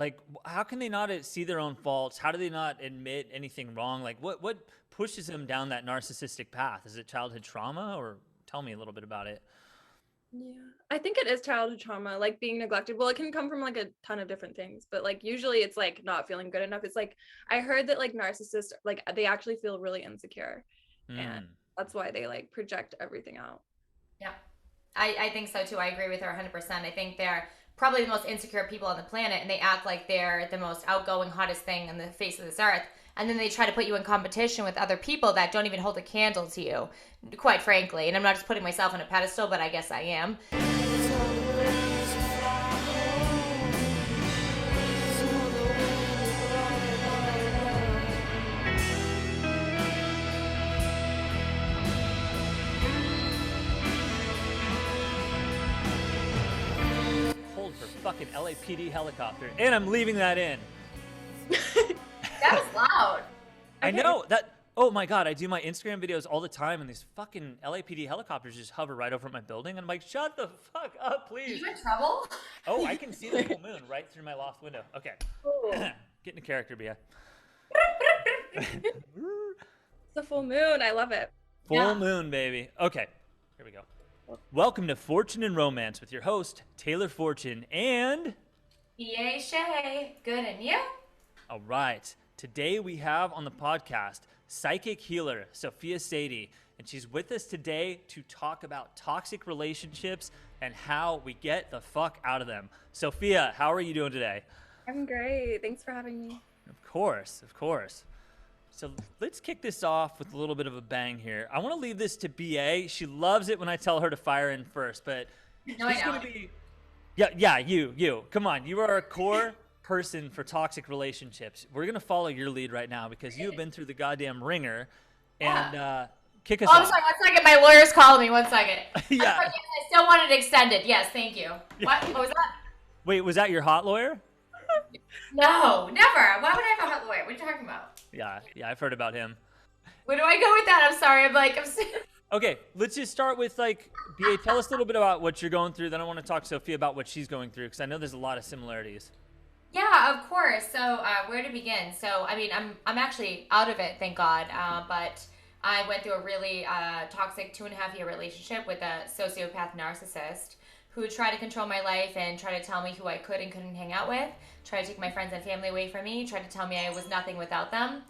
Like, how can they not see their own faults? How do they not admit anything wrong? Like, what pushes them down that narcissistic path? Is it childhood trauma, or tell me a little bit about it? Yeah, I think it is childhood trauma, like being neglected. Well, it can come from like a ton of different things, but like usually it's like not feeling good enough. It's like I heard that like narcissists, like they actually feel really insecure, and Mm. that's why they like project everything out. Yeah, I think so too. I agree with her 100%. I think they're probably the most insecure people on the planet, and they act like they're the most outgoing, hottest thing on the face of this earth. And then they try to put you in competition with other people that don't even hold a candle to you, quite frankly. And I'm not just putting myself on a pedestal, but I guess I am. Hold for fucking LAPD helicopter, and I'm leaving that in. That was loud. I know that. Oh my god, I do my Instagram videos all the time, and these fucking LAPD helicopters just hover right over my building, and I'm like, shut the fuck up, Are please. you in trouble? Oh, I can see the full moon right through my loft window. Okay, Cool. get into character, Bia. It's a full moon. I love it. Full Yeah. moon, baby. Okay, here we go. Welcome to Fortune and Romance with your host, Taylor Fortune, and... Yay, Shay. Good, and you? All right, today we have on the podcast psychic healer Sophia Sadie, and she's with us today to talk about toxic relationships and how we get the fuck out of them. Sophia, how are you doing today? I'm great. Thanks for having me. Of course, of course. So let's kick this off with a little bit of a bang here. I want to leave this to BA. She loves it when I tell her to fire in first, but No, I she's don't. going to be... Yeah, you. Come on, you are a core person for toxic relationships. We're going to follow your lead right now because you have been through the goddamn ringer. And kick us Oh, I'm off. sorry. 1 second. My lawyer's calling me. 1 second. Yeah. I'm sorry, yes, I still wanted it extended. Yes, thank you. What was that? Wait, was that your hot lawyer? No, never. Why would I have a hot lawyer? What are you talking about? Yeah, I've heard about him. Where do I go with that? I'm sorry. Okay, let's just start with like, BA, tell us a little bit about what you're going through. Then I want to talk to Sophia about what she's going through because I know there's a lot of similarities. Yeah, of course. So where to begin? So I mean, I'm actually out of it, thank God. But I went through a really toxic 2.5-year relationship with a sociopath narcissist who tried to control my life and tried to tell me who I could and couldn't hang out with, tried to take my friends and family away from me, tried to tell me I was nothing without them.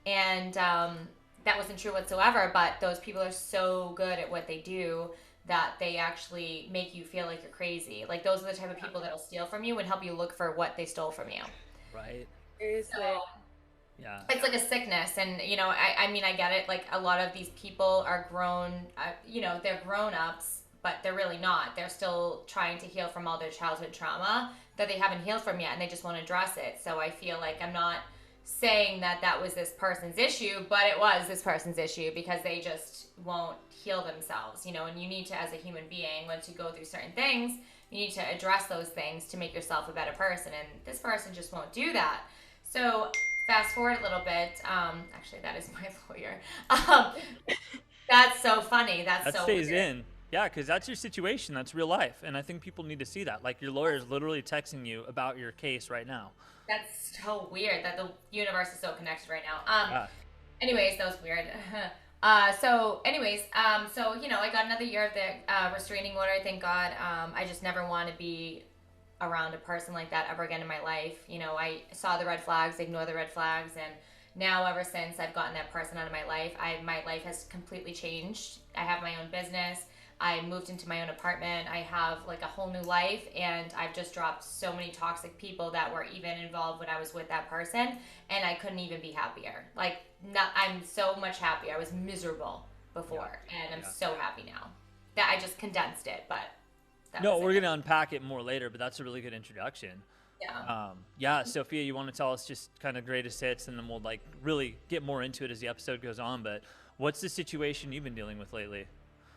And that wasn't true whatsoever, but those people are so good at what they do that they actually make you feel like you're crazy. Like those are the type of people that'll steal from you and help you look for what they stole from you. Right? Seriously. So Yeah. it's like a sickness, and I mean, I get it. Like a lot of these people are grown, they're grown-ups, but they're really not. They're still trying to heal from all their childhood trauma that they haven't healed from yet, and they just won't address it. So I feel like I'm not saying that was this person's issue, but it was this person's issue because they just won't heal themselves, and you need to, as a human being, once you go through certain things, you need to address those things to make yourself a better person, and this person just won't do that. So fast forward a little bit, actually that is my lawyer. That's so funny. That Stays weird. in. Yeah, because that's your situation. That's real life. And I think people need to see that. Like your lawyer is literally texting you about your case right now. That's so weird that the universe is so connected right now. Yeah. Anyways, that was weird. So I got another year of the restraining order. Thank God. I just never want to be around a person like that ever again in my life. I saw the red flags, ignore the red flags, and now ever since I've gotten that person out of my life, my life has completely changed. I have my own business. I moved into my own apartment. I have like a whole new life, and I've just dropped so many toxic people that were even involved when I was with that person, and I couldn't even be happier. I'm so much happier. I was miserable before, and I'm so happy now. That I just condensed it, but we're going to unpack it more later, but that's a really good introduction. Yeah. Sophia, you want to tell us just kind of greatest hits, and then we'll like really get more into it as the episode goes on, but what's the situation you've been dealing with lately?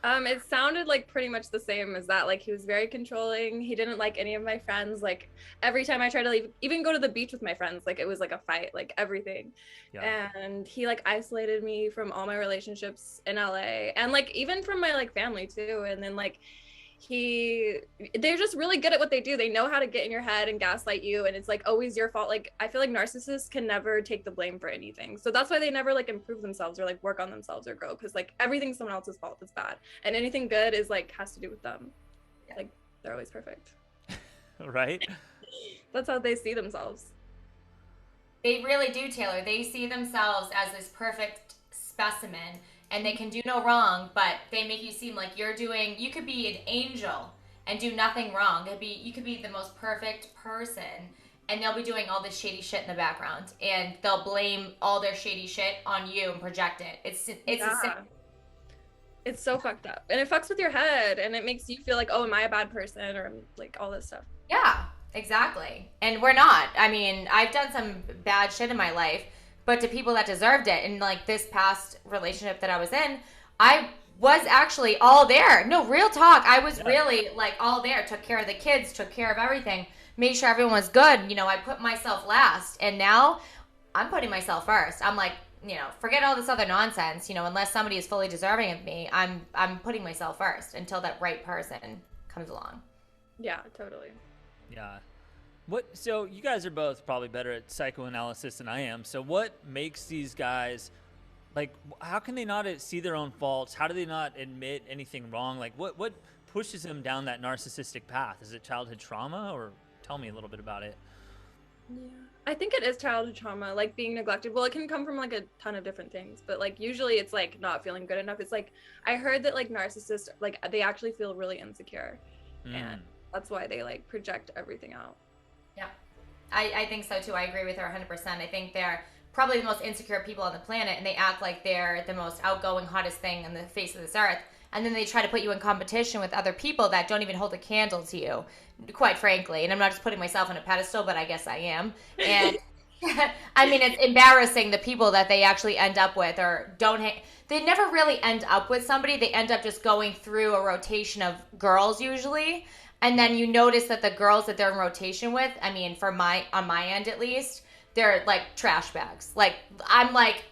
It sounded like pretty much the same as that. Like he was very controlling. He didn't like any of my friends. Like every time I tried to leave, even go to the beach with my friends, like it was like a fight, like everything. Yeah. And he like isolated me from all my relationships in LA and like even from my like family too. And then like they're just really good at what they do. They know how to get in your head and gaslight you, and it's like always your fault. Like I feel like narcissists can never take the blame for anything, so that's why they never like improve themselves or like work on themselves or grow, because like everything's someone else's fault that's bad, and anything good is like has to do with them. Like they're always perfect. Right? That's how they see themselves. They really do, Taylor. They see themselves as this perfect specimen, and they can do no wrong, but they make you seem like you could be an angel and do nothing wrong. You could be the most perfect person, and they'll be doing all this shady shit in the background, and they'll blame all their shady shit on you and project it. It's so fucked up, and it fucks with your head, and it makes you feel like, oh, am I a bad person, or like all this stuff. Yeah, exactly. And we're not. I mean, I've done some bad shit in my life, but to people that deserved it. And like this past relationship that I was in, I was actually all there. No, real talk. I was really like all there, took care of the kids, took care of everything, made sure everyone was good. You know, I put myself last, and now I'm putting myself first. I'm like, you know, forget all this other nonsense. You know, unless somebody is fully deserving of me, I'm putting myself first until that right person comes along. Yeah, totally. Yeah. So you guys are both probably better at psychoanalysis than I am. So what makes these guys, like, how can they not see their own faults? How do they not admit anything wrong? Like, what pushes them down that narcissistic path? Is it childhood trauma, or tell me a little bit about it? Yeah, I think it is childhood trauma, like being neglected. Well, it can come from like a ton of different things, but like usually it's like not feeling good enough. It's like I heard that like narcissists, like they actually feel really insecure, and that's why they like project everything out. Yeah, I think so too. I agree with her 100%. I think they're probably the most insecure people on the planet, and they act like they're the most outgoing, hottest thing on the face of this earth. And then they try to put you in competition with other people that don't even hold a candle to you, quite frankly. And I'm not just putting myself on a pedestal, but I guess I am. And I mean, it's embarrassing, the people that they actually end up with, or they never really end up with somebody. They end up just going through a rotation of girls usually. And then you notice that the girls that they're in rotation with, I mean, on my end at least, they're like trash bags. Like I'm like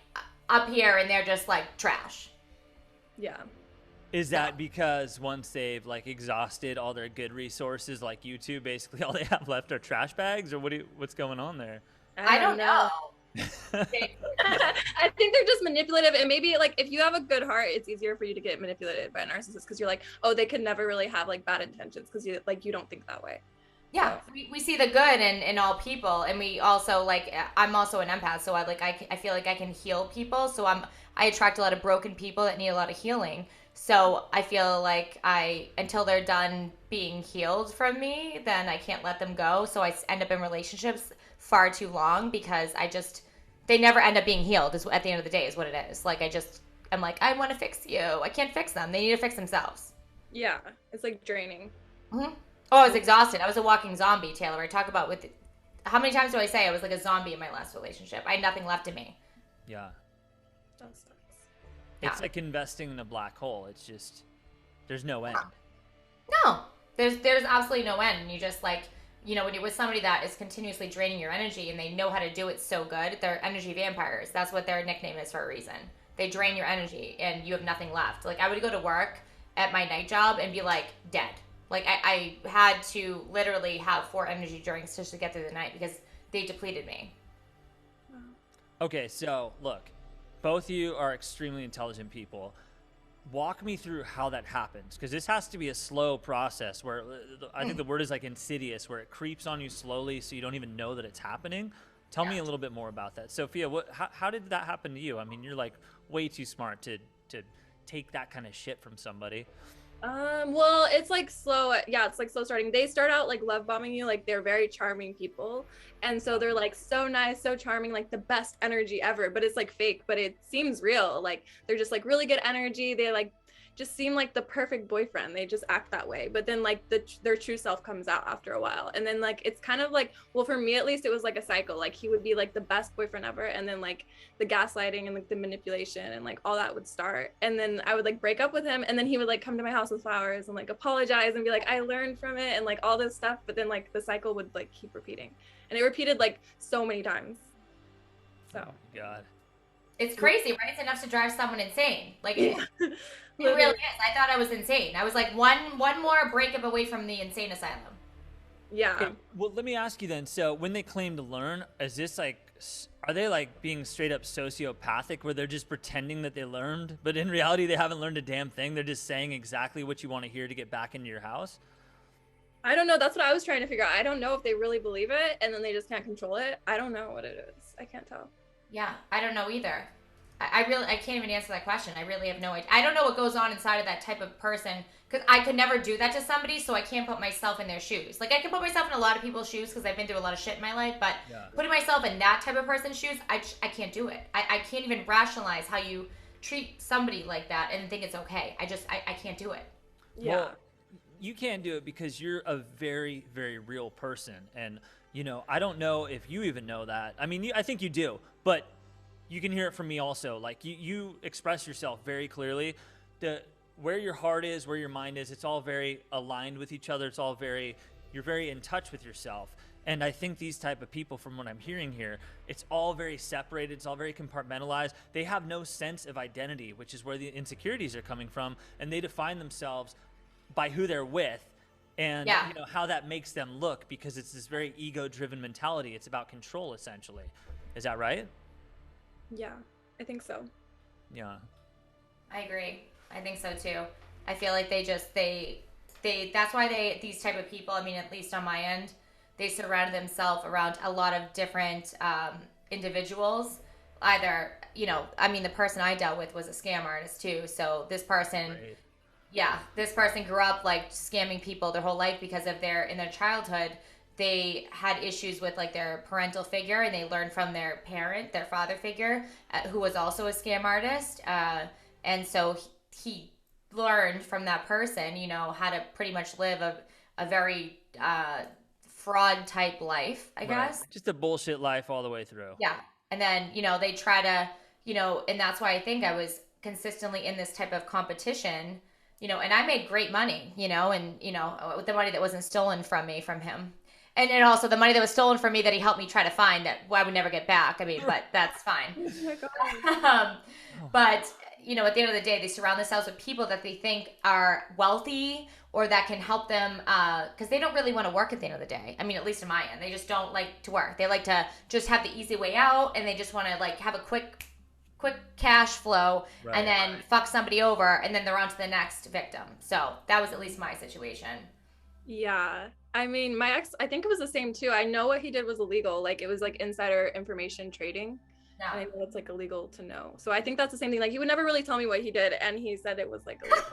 up here and they're just like trash. Yeah. Is that because once they've like exhausted all their good resources like YouTube, basically all they have left are trash bags, or what's going on there? I don't know. I think they're just manipulative, and maybe like if you have a good heart, it's easier for you to get manipulated by a narcissist, because you're like, oh, they could never really have like bad intentions, because you don't think that way. Yeah, so we see the good in all people, and we also like, I'm also an empath, so I feel like I can heal people, so I attract a lot of broken people that need a lot of healing. So I feel like until they're done being healed from me, then I can't let them go. So I end up in relationships far too long, because they never end up being healed at the end of the day is what it is. Like I'm like, I want to fix you. I can't fix them. They need to fix themselves. Yeah. It's like draining. Mm-hmm. Oh, I was exhausted. I was a walking zombie, Taylor. I talk about how many times do I say I was like a zombie in my last relationship? I had nothing left in me. Yeah. That sucks. It's like investing in a black hole. It's just, there's no end. No, there's absolutely no end. And you just like, you know, when you're with somebody that is continuously draining your energy and they know how to do it so good, they're energy vampires. That's what their nickname is for a reason. They drain your energy and you have nothing left. Like I would go to work at my night job and be like dead. Like I had to literally have 4 energy drinks just to get through the night because they depleted me. Okay, so look, both of you are extremely intelligent people. Walk me through how that happens, because this has to be a slow process where I think the word is like insidious, where it creeps on you slowly so you don't even know that it's happening. Tell me a little bit more about that. Sophia, how did that happen to you? I mean, you're like way too smart to take that kind of shit from somebody. Well, it's like slow. Yeah, it's like slow starting. They start out like love bombing you. Like they're very charming people. And so they're like so nice, so charming, like the best energy ever, but it's like fake, but it seems real. Like they're just like really good energy. They like just seem like the perfect boyfriend. They just act that way. But then like their true self comes out after a while. And then like, it's kind of like, well, for me at least, it was like a cycle. Like he would be like the best boyfriend ever. And then like the gaslighting and like the manipulation and like all that would start. And then I would like break up with him. And then he would like come to my house with flowers and like apologize and be like, I learned from it and like all this stuff. But then like the cycle would like keep repeating. And it repeated like so many times. So. Oh my God. It's crazy, right? It's enough to drive someone insane. Like it Literally. really is. I thought I was insane. I was like one more breakup away from the insane asylum. Yeah. Okay, well, let me ask you then. So when they claim to learn, is this like, are they like being straight up sociopathic where they're just pretending that they learned, but in reality they haven't learned a damn thing? They're just saying exactly what you want to hear to get back into your house? I don't know. That's what I was trying to figure out. I don't know if they really believe it and then they just can't control it. I don't know what it is. I can't tell. Yeah, I don't know either. I can't even answer that question. I really have no idea. I don't know what goes on inside of that type of person because I could never do that to somebody, so I can't put myself in their shoes. Like I can put myself in a lot of people's shoes because I've been through a lot of shit in my life, but putting myself in that type of person's shoes, I can't do it. I can't even rationalize how you treat somebody like that and think it's okay. I can't do it. Yeah. Well, you can't do it because you're a very, very real person. And, I don't know if you even know that. I mean, I think you do, but you can hear it from me also. Like you express yourself very clearly. Where your heart is, where your mind is, it's all very aligned with each other. You're very in touch with yourself. And I think these type of people, from what I'm hearing here, it's all very separated. It's all very compartmentalized. They have no sense of identity, which is where the insecurities are coming from. And they define themselves by who they're with and how that makes them look, because it's this very ego-driven mentality. It's about control, essentially. Is that right? Yeah, I think so. Yeah. I agree. I think so too. I feel like that's why these type of people, I mean, at least on my end, they surrounded themselves around a lot of different individuals. Either, the person I dealt with was a scam artist too. So this person, Right. This person grew up like scamming people their whole life because of in their childhood, they had issues with like their parental figure, and they learned from their father figure, who was also a scam artist. And so he learned from that person, how to pretty much live a very fraud type life, I guess. Just a bullshit life all the way through. Yeah. And then, they try to, and that's why I think I was consistently in this type of competition, and I made great money, and, with the money that wasn't stolen from him. And also the money that was stolen from me that he helped me try to find that I would never get back. I mean, but that's fine. Oh my God. But, at the end of the day, they surround themselves with people that they think are wealthy or that can help them because they don't really want to work at the end of the day. I mean, at least in my end, they just don't like to work. They like to just have the easy way out, and they just want to like have a quick cash flow and then fuck somebody over, and then they're on to the next victim. So that was at least my situation. Yeah. I mean, my ex, I think it was the same too. I know what he did was illegal. Like it was like insider information trading. Yeah. And I know it's like illegal to know. So I think that's the same thing. Like he would never really tell me what he did, and he said it was like illegal.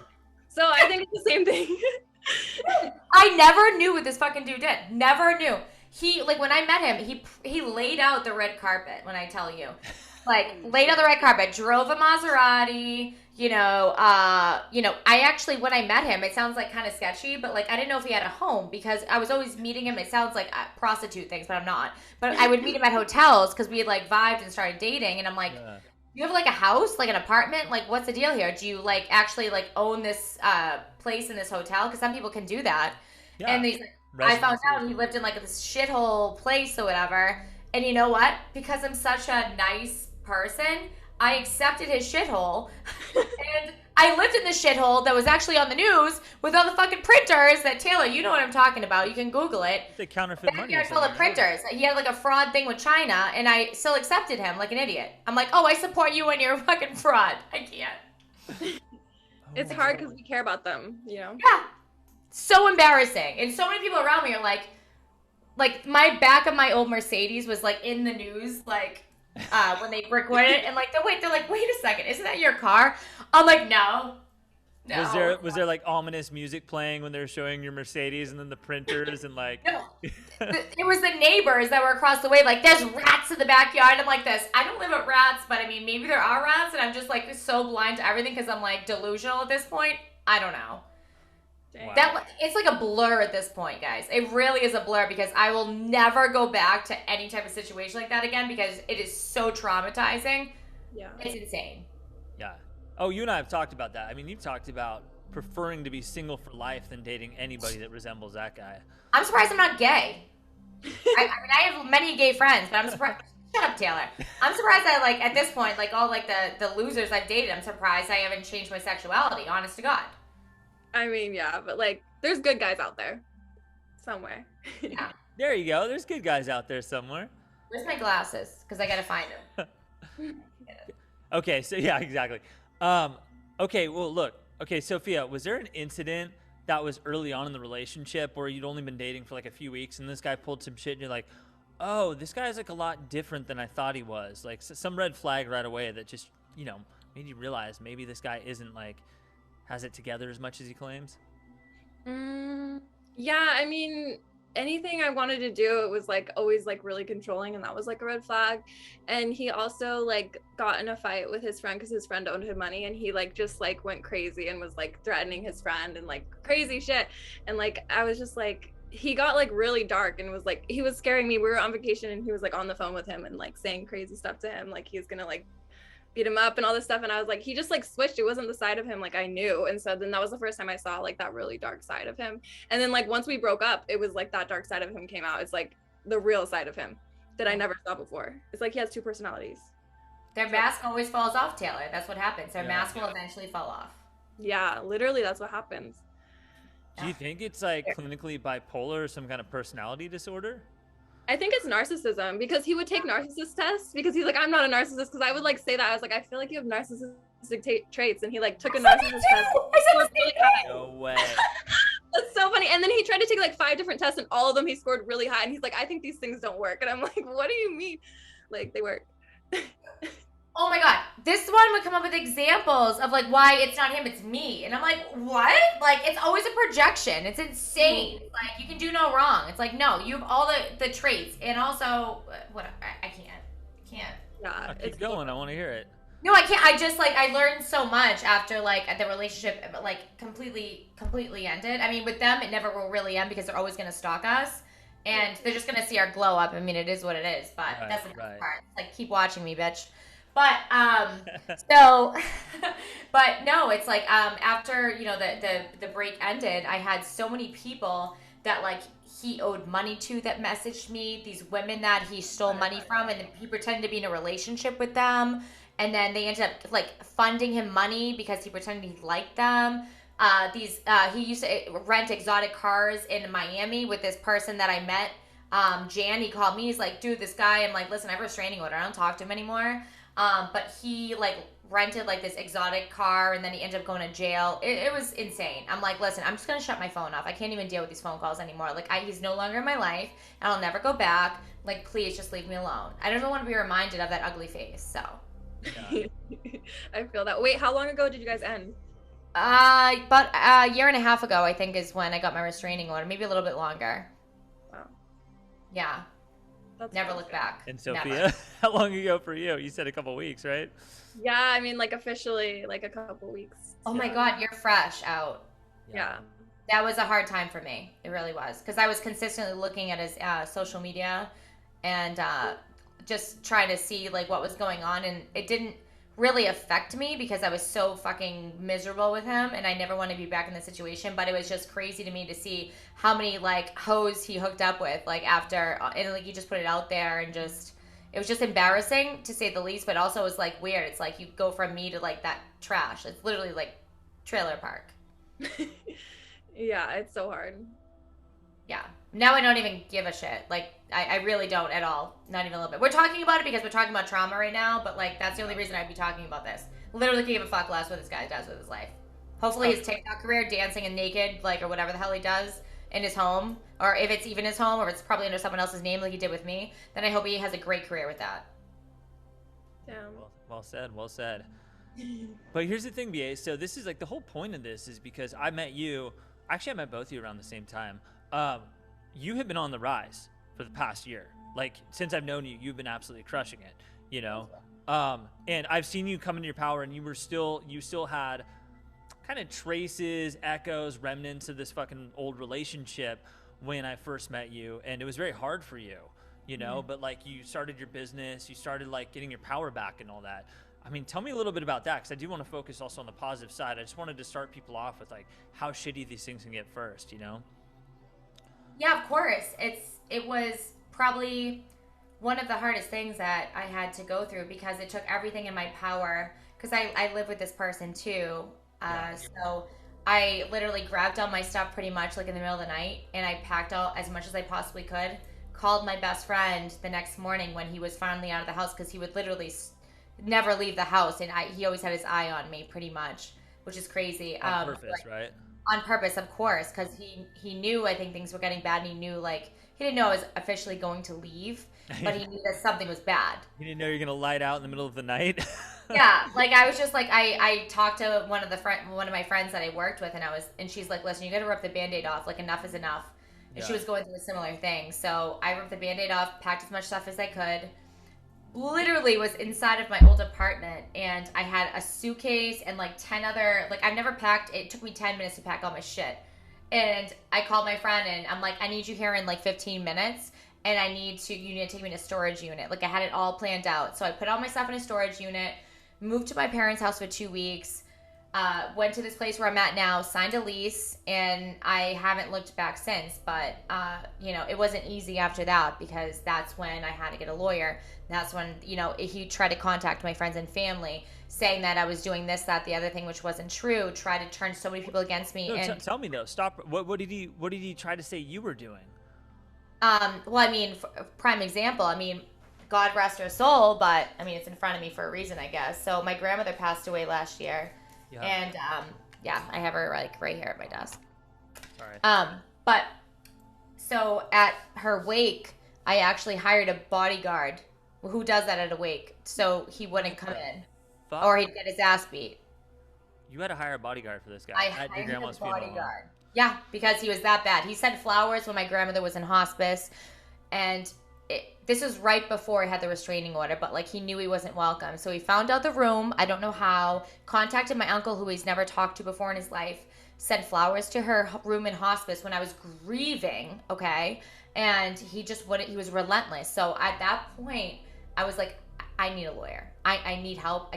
So I think it's the same thing. I never knew what this fucking dude did. Never knew. He, like, when I met him, he laid out the red carpet, when I tell you. Like, laid out the red carpet, drove a Maserati, I actually, when I met him, it sounds like kind of sketchy, but like, I didn't know if he had a home because I was always meeting him. It sounds like prostitute things, but I'm not. But I would meet him at hotels because we had like vibed and started dating. And I'm like, you have like a house, like an apartment? Like, what's the deal here? Do you like actually like own this place in this hotel? Because some people can do that. Yeah. And he's like, I found out he lived in like this shithole place or whatever. And you know what? Because I'm such a nice person, I accepted his shithole. And I lived in this shithole that was actually on the news with all the fucking printers that, Taylor, you know what I'm talking about. You can Google it. The counterfeit money. Yeah, all the printers. He had like a fraud thing with China, and I still accepted him like an idiot. I'm like, oh, I support you and your fucking fraud. I can't. It's hard because we care about them, Yeah. So embarrassing. And so many people around me are like my back of my old Mercedes was like in the news, like when they recorded it, and like they're like, wait a second, isn't that your car? I'm like, no. Was there like ominous music playing when they were showing your Mercedes, and then the printers and like no. It was the neighbors that were across the way, like, there's rats in the backyard. I'm like, I don't live with rats, but I mean, maybe there are rats, and I'm just like so blind to everything because I'm like delusional at this point. I don't know. Wow. It's like a blur at this point, guys. It really is a blur because I will never go back to any type of situation like that again because it is so traumatizing. Yeah. It's insane. Yeah. Oh, you and I have talked about that. I mean, you've talked about preferring to be single for life than dating anybody that resembles that guy. I'm surprised I'm not gay. I mean, I have many gay friends, but I'm surprised. Shut up, Taylor. I'm surprised that, like, at this point, like, all, like, the losers I've dated, I'm surprised I haven't changed my sexuality, honest to God. I mean, yeah, but like, there's good guys out there somewhere. Yeah. There you go. There's good guys out there somewhere. Where's my glasses? Because I got to find them. Okay, so yeah, exactly. Okay, well, look. Okay, Sophia, was there an incident that was early on in the relationship where you'd only been dating for like a few weeks and this guy pulled some shit and you're like, oh, this guy's like a lot different than I thought he was? Like some red flag right away that just, you know, made you realize maybe this guy isn't like, has it together as much as he claims? Yeah, I mean, anything I wanted to do, it was like always like really controlling, and that was like a red flag. And he also like got in a fight with his friend because his friend owed him money, and he like just like went crazy and was like threatening his friend and like crazy shit. And like I was just like, he got like really dark and was like, he was scaring me. We were on vacation and he was like on the phone with him and like saying crazy stuff to him, like he was gonna like beat him up and all this stuff. And I was like, he just like switched. It wasn't the side of him like I knew. And so then that was the first time I saw like that really dark side of him. And then like once we broke up, it was like that dark side of him came out. It's like the real side of him that I never saw before. It's like he has two personalities. Their mask always falls off, Taylor. That's what happens. Their mask will eventually fall off. Yeah, literally that's what happens. Do you think it's like clinically bipolar or some kind of personality disorder? I think it's narcissism, because he would take narcissist tests because he's like, I'm not a narcissist, because I would like say that. I was like, I feel like you have narcissistic traits, and he like took a narcissist test. Really no way. That's so funny. And then he tried to take like 5 different tests, and all of them he scored really high, and he's like, I think these things don't work. And I'm like, what do you mean? Like, they work. Oh my God, this one would come up with examples of like why it's not him, it's me. And I'm like, what? Like, it's always a projection. It's insane. It's like, you can do no wrong. It's like, no, you have all the traits. And also, what? I can't. Yeah, Keep going. I want to hear it. No, I can't. I just like, I learned so much after like the relationship like completely ended. I mean, with them, it never will really end because they're always going to stalk us. And they're just going to see our glow up. I mean, it is what it is. But that's the best part. It's like, keep watching me, bitch. But so but no, it's like after, you know, the break ended, I had so many people that like he owed money to that messaged me, these women that he stole money from, and he pretended to be in a relationship with them, and then they ended up like funding him money because he pretended he liked them. He used to rent exotic cars in Miami with this person that I met, Jan. He called me, he's like, dude, this guy, I'm like, listen, I have a restraining order, I don't talk to him anymore. But he like rented like this exotic car, and then he ended up going to jail. It was insane. I'm like, listen, I'm just gonna shut my phone off. I can't even deal with these phone calls anymore. Like, he's no longer in my life, and I'll never go back. Like, please just leave me alone. I don't even want to be reminded of that ugly face. So Yeah. I feel that. Wait, how long ago did you guys end? about a year and a half ago, I think, is when I got my restraining order. Maybe a little bit longer. Wow. Yeah. That's Never crazy. look back. And Sophia, Never. how long ago for you? You said a couple weeks, right? Yeah, I mean, like officially like a couple weeks. Oh my God, you're fresh out. Yeah. That was a hard time for me. It really was. Because I was consistently looking at his social media and just trying to see like what was going on. And it didn't really affect me because I was so fucking miserable with him, and I never want to be back in the situation. But it was just crazy to me to see how many like hoes he hooked up with like after, and like he just put it out there, and just it was just embarrassing to say the least. But also it was like weird. It's like you go from me to like that trash. It's literally like trailer park. Yeah, it's so hard. Yeah. Now I don't even give a shit. Like, I really don't at all. Not even a little bit. We're talking about it because we're talking about trauma right now, but, like, that's the only reason I'd be talking about this. Literally could give a fuck less what this guy does with his life. Hopefully his TikTok career, dancing and naked, like, or whatever the hell he does in his home, or if it's even his home, or it's probably under someone else's name like he did with me, then I hope he has a great career with that. Damn. Well said, well said. But here's the thing, BA. So this is, like, the whole point of this is because I met you. Actually, I met both of you around the same time. You have been on the rise for the past year. Like, since I've known you, you've been absolutely crushing it, you know? And I've seen you come into your power, and you still had kind of traces, echoes, remnants of this fucking old relationship when I first met you. And it was very hard for you, you know? Mm-hmm. But, like, you started your business, you started, like, getting your power back and all that. I mean, tell me a little bit about that, because I do want to focus also on the positive side. I just wanted to start people off with, like, how shitty these things can get first, you know? Yeah, of course. It was probably one of the hardest things that I had to go through, because it took everything in my power, because I live with this person too. So I literally grabbed all my stuff pretty much like in the middle of the night, and I packed out as much as I possibly could, called my best friend the next morning when he was finally out of the house, because he would literally never leave the house, and he always had his eye on me pretty much, which is crazy. On purpose, right? On purpose, of course, because he knew, I think, things were getting bad, and he knew, like, he didn't know I was officially going to leave, but he knew that something was bad. You didn't know you're gonna light out in the middle of the night. Yeah, like I was just like, I talked to one of my friends that I worked with, and she's like, listen, you got to rip the Band-Aid off, like enough is enough. And she was going through a similar thing, so I ripped the Band-Aid off, packed as much stuff as I could. Literally was inside of my old apartment, and I had a suitcase and like 10 other, like I've never packed, it took me 10 minutes to pack all my shit. And I called my friend and I'm like, I need you here in like 15 minutes, and you need to take me to a storage unit. Like I had it all planned out. So I put all my stuff in a storage unit, moved to my parents' house for 2 weeks, went to this place where I'm at now, signed a lease, and I haven't looked back since. But, it wasn't easy after that, because that's when I had to get a lawyer. That's when, he tried to contact my friends and family, saying that I was doing this, that, the other thing, which wasn't true, tried to turn so many people against me. No, and tell me though, stop. What did he try to say you were doing? Well, I mean, prime example, I mean, God rest her soul, but I mean, it's in front of me for a reason, I guess. So my grandmother passed away last year. Yeah. And I have her like right here at my desk. Sorry. But so at her wake, I actually hired a bodyguard who does that at a wake, so he wouldn't come in, or he'd get his ass beat. You had to hire a bodyguard for this guy. I at your hired grandma's a bodyguard. funeral. Yeah, because he was that bad. He sent flowers when my grandmother was in hospice, and this was right before I had the restraining order, but like he knew he wasn't welcome. So he found out the room, I don't know how, contacted my uncle who he's never talked to before in his life, sent flowers to her room in hospice when I was grieving, okay? And he just wouldn't, he was relentless. So at that point, I was like, I need a lawyer. I need help.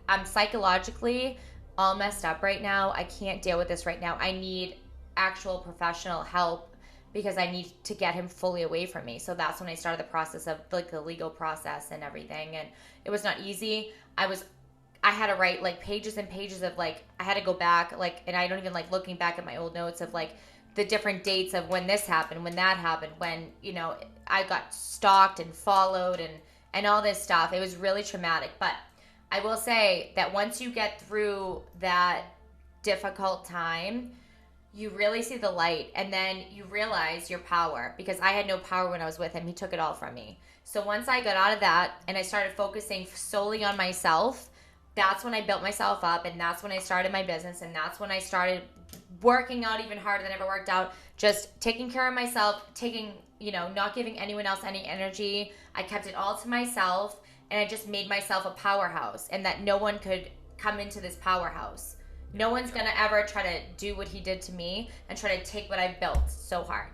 I'm psychologically all messed up right now. I can't deal with this right now. I need actual professional help, because I need to get him fully away from me. So that's when I started the process of like the legal process and everything. And it was not easy. I had to write like pages and pages of like, I had to go back, like, and I don't even like looking back at my old notes of like the different dates of when this happened, when that happened, when, I got stalked and followed and all this stuff. It was really traumatic. But I will say that once you get through that difficult time, you really see the light, and then you realize your power, because I had no power when I was with him. He took it all from me. So once I got out of that and I started focusing solely on myself, that's when I built myself up, and that's when I started my business, and that's when I started working out even harder than I ever worked out, just taking care of myself, not giving anyone else any energy. I kept it all to myself, and I just made myself a powerhouse, and that no one could come into this powerhouse. No one's going to ever try to do what he did to me and try to take what I built so hard.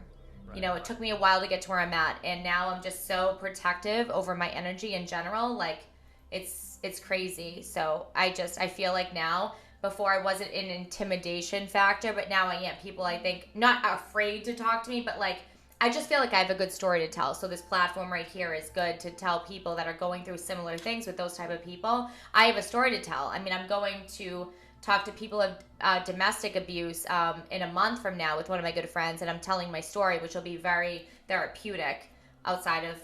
Right. It took me a while to get to where I'm at, and now I'm just so protective over my energy in general. Like, it's crazy. So I feel like now, before I wasn't an intimidation factor, but now I am. People, I think, not afraid to talk to me, but like, I just feel like I have a good story to tell. So this platform right here is good to tell people that are going through similar things with those type of people. I have a story to tell. I mean, I'm going to talk to people of domestic abuse in a month from now with one of my good friends, and I'm telling my story, which will be very therapeutic outside of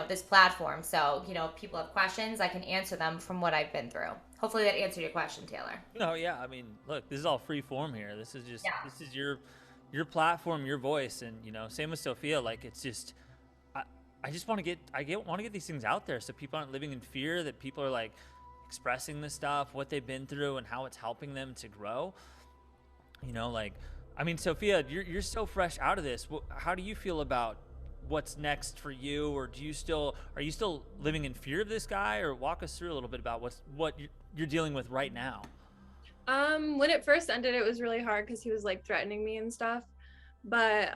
this platform. So if people have questions, I can answer them from what I've been through. Hopefully that answered your question, Taylor. No, yeah, I mean, look, this is all free form here. This is just This is your platform, your voice, and same with Sophia. Like, it's just I just want to get these things out there so people aren't living in fear, that people are like expressing this stuff, what they've been through, and how it's helping them to grow. I mean, Sophia, you're so fresh out of this. How do you feel about what's next for you, or are you still living in fear of this guy? Or walk us through a little bit about what you're dealing with right now. When it first ended, it was really hard because he was like threatening me and stuff, but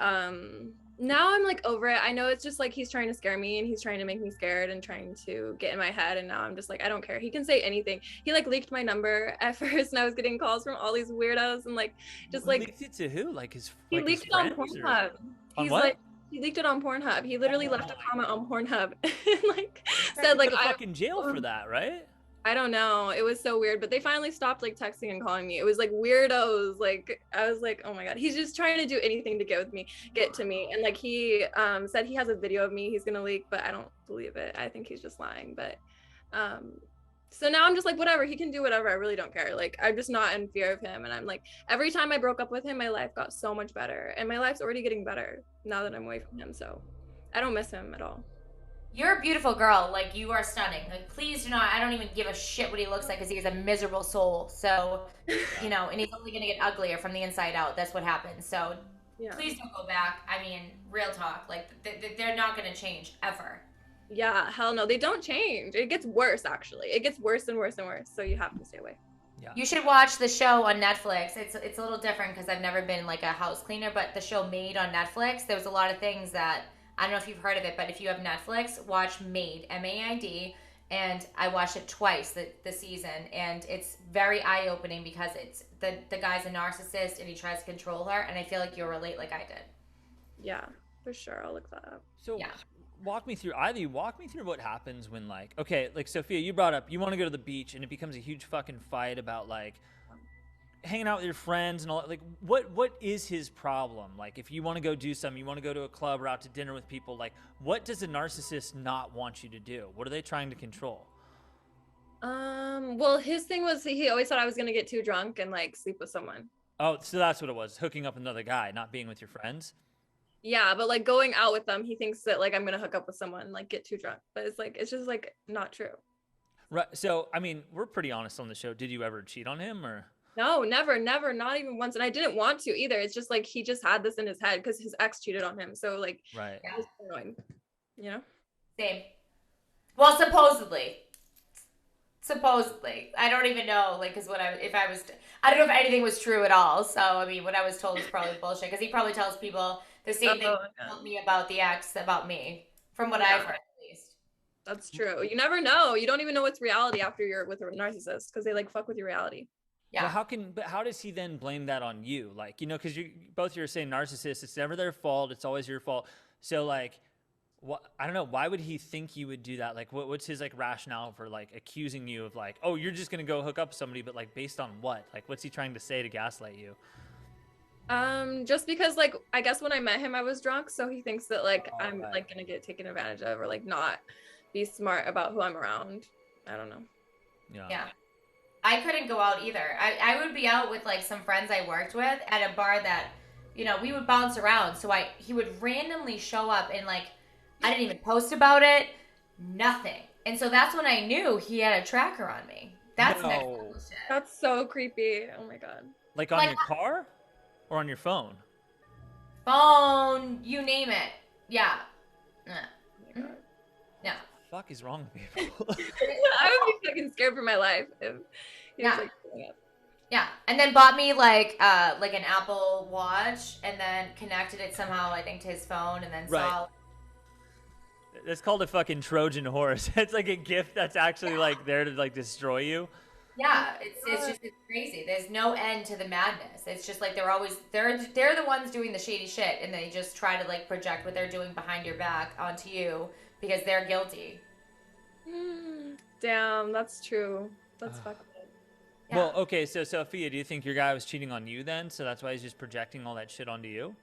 now I'm like over it. I know it's just like he's trying to scare me, and he's trying to make me scared and trying to get in my head, and now I'm just like, I don't care. He can say anything. He like leaked my number at first, and I was getting calls from all these weirdos, and like just like leaked it to who? Like he leaked it on Pornhub. On what? He leaked it on Pornhub. He literally left a comment on Pornhub and like He said like go to fucking jail for that, right? I don't know. It was so weird, but they finally stopped like texting and calling me. It was like weirdos. Like I was like, oh my god, he's just trying to do anything to get to me. And like he said he has a video of me he's gonna leak, but I don't believe it. I think he's just lying. But so now I'm just like, whatever, he can do whatever. I really don't care. Like I'm just not in fear of him. And I'm like, every time I broke up with him, my life got so much better. And my life's already getting better now that I'm away from him. So I don't miss him at all. You're a beautiful girl. Like, you are stunning. Like, please do not. I don't even give a shit what he looks like, because he is a miserable soul. So, you know, and he's only going to get uglier from the inside out. That's what happens. So, please don't go back. I mean, real talk. Like, they're not going to change ever. Yeah, hell no. They don't change. It gets worse, actually. It gets worse and worse and worse. So you have to stay away. Yeah. You should watch the show on Netflix. It's a little different because I've never been like a house cleaner, but the show Made on Netflix, there was a lot of things that, I don't know if you've heard of it, but if you have Netflix, watch Made, M-A-I-D, and I watched it twice, the season, and it's very eye-opening because it's the guy's a narcissist and he tries to control her, and I feel like you'll relate like I did. Yeah, for sure. I'll look that up. So walk me through what happens when, like, okay, like Sophia, you brought up, you want to go to the beach and it becomes a huge fucking fight about like hanging out with your friends and all that. Like, what is his problem? Like, if you want to go do something, you want to go to a club or out to dinner with people, like, what does a narcissist not want you to do? What are they trying to control? Well, his thing was he always thought I was gonna get too drunk and like sleep with someone. Oh, so that's what it was, hooking up with another guy, not being with your friends? Yeah, but like going out with them, he thinks that like I'm gonna hook up with someone and like get too drunk. But it's like, it's just like not true. Right. So, I mean, we're pretty honest on the show. Did you ever cheat on him or? No, never, not even once. And I didn't want to either. It's just like he just had this in his head because his ex cheated on him. So like, right. It was annoying, you know? Same. Well, supposedly. I don't even know, like, because I don't know if anything was true at all. So, I mean, what I was told is probably bullshit, because he probably tells people the same thing he told me about the ex, about me, from what I've heard, at least. That's true. You never know. You don't even know what's reality after you're with a narcissist, because they like fuck with your reality. Yeah. Well, how does he then blame that on you? Like, you know, because you're saying narcissists, it's never their fault. It's always your fault. So like, I don't know. Why would he think you would do that? Like, what's his like rationale for like accusing you of like, oh, you're just going to go hook up with somebody, but like based on what? Like, what's he trying to say to gaslight you? Just because like, I guess when I met him, I was drunk. So he thinks that like, I'm like going to get taken advantage of or like not be smart about who I'm around. I don't know. Yeah. I couldn't go out either. I would be out with like some friends I worked with at a bar that, you know, we would bounce around. So he would randomly show up and like, I didn't even post about it, nothing. And so that's when I knew he had a tracker on me. That's next level shit. That's so creepy. Oh my God. Like on your car or on your phone? Phone, you name it. Yeah. Oh my God. Yeah. What the fuck is wrong with people? I would be fucking scared for my life if he was like pulling up. Yeah, and then bought me like an Apple Watch, and then connected it somehow, I think, to his phone, and then saw. That's called a fucking Trojan horse. It's like a gift that's actually like there to like destroy you. Yeah, it's crazy. There's no end to the madness. It's just like they're the ones doing the shady shit, and they just try to like project what they're doing behind your back onto you because they're guilty. Damn, that's true. That's fucked up. Yeah. Well, okay, so Sophia, do you think your guy was cheating on you then? So that's why he's just projecting all that shit onto you?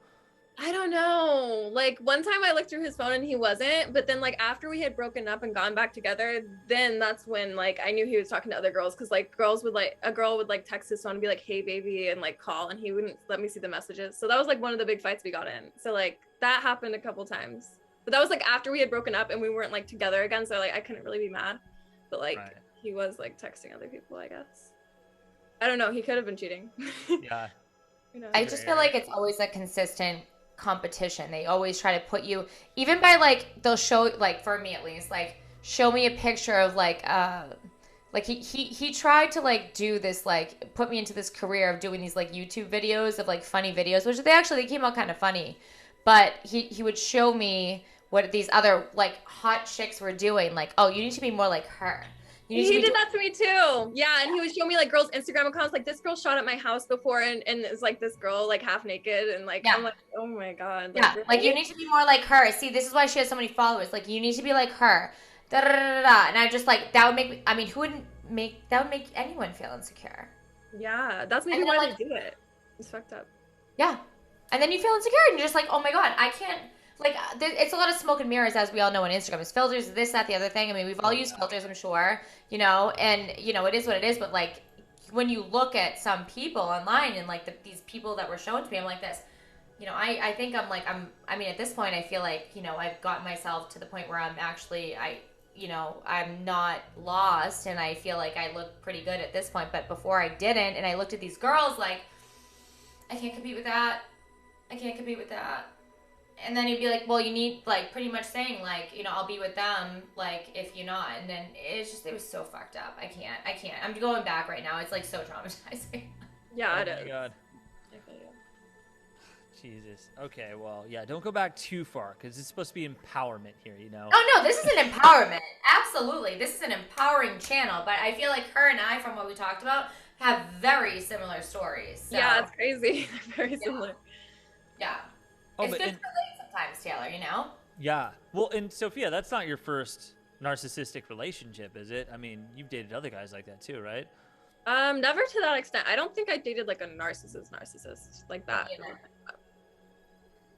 I don't know. Like one time I looked through his phone and he wasn't, but then like after we had broken up and gone back together, then that's when like I knew he was talking to other girls, because like a girl would like text his phone and be like, hey baby, and like call, and he wouldn't let me see the messages. So that was like one of the big fights we got in. So like that happened a couple times, but that was like after we had broken up and we weren't like together again. So like I couldn't really be mad, but like he was like texting other people, I guess. I don't know. He could have been cheating. Yeah. You know? I just feel like it's always a consistent competition. They always try to put you, even by like, they'll show, like for me at least, like show me a picture of like he tried to like do this, like put me into this career of doing these like YouTube videos of like funny videos, which they came out kind of funny, but he would show me what these other like hot chicks were doing, like, oh, you need to be more like her. You need to He be did that to me too. Yeah, and he would show me like girls' Instagram accounts, like this girl shot at my house before, and it's like this girl like half naked, and like I'm like, oh my god. Yeah, like you really? need to be more like her. See, this is why she has so many followers. Like you need to be like her. Da, da, da, da, da. And I just like that would make me. I mean, who wouldn't make that would make anyone feel insecure? Yeah, that's maybe And why then, like, they do it. It's fucked up. Yeah, and then you feel insecure, and you're just like, oh my god, I can't. Like it's a lot of smoke and mirrors, as we all know on Instagram. It's filters, this, that, the other thing. I mean, we've all used filters, I'm sure. You know, and you know it is what it is. But like when you look at some people online and like these people that were shown to me, I'm like this. You know, I think I mean, at this point, I feel like, you know, I've gotten myself to the point where I'm actually, I'm not lost, and I feel like I look pretty good at this point. But before I didn't, and I looked at these girls like, I can't compete with that. I can't compete with that. And then he'd be like, well, you need, like, pretty much saying, like, you know, I'll be with them, like, if you're not. And then it was so fucked up. I can't. I'm going back right now. It's, like, so traumatizing. Yeah, it Oh my is. God. Jesus. Okay, well, yeah, don't go back too far, because it's supposed to be empowerment here, you know? Oh, no, this is an empowerment. Absolutely. This is an empowering channel. But I feel like her and I, from what we talked about, have very similar stories. So. Yeah, it's crazy. They're very similar. Yeah. Oh, it's but good to relate sometimes, Taylor, you know? Yeah. Well, and Sophia, that's not your first narcissistic relationship, is it? I mean, you've dated other guys like that too, right? Never to that extent. I don't think I dated like a narcissist like that.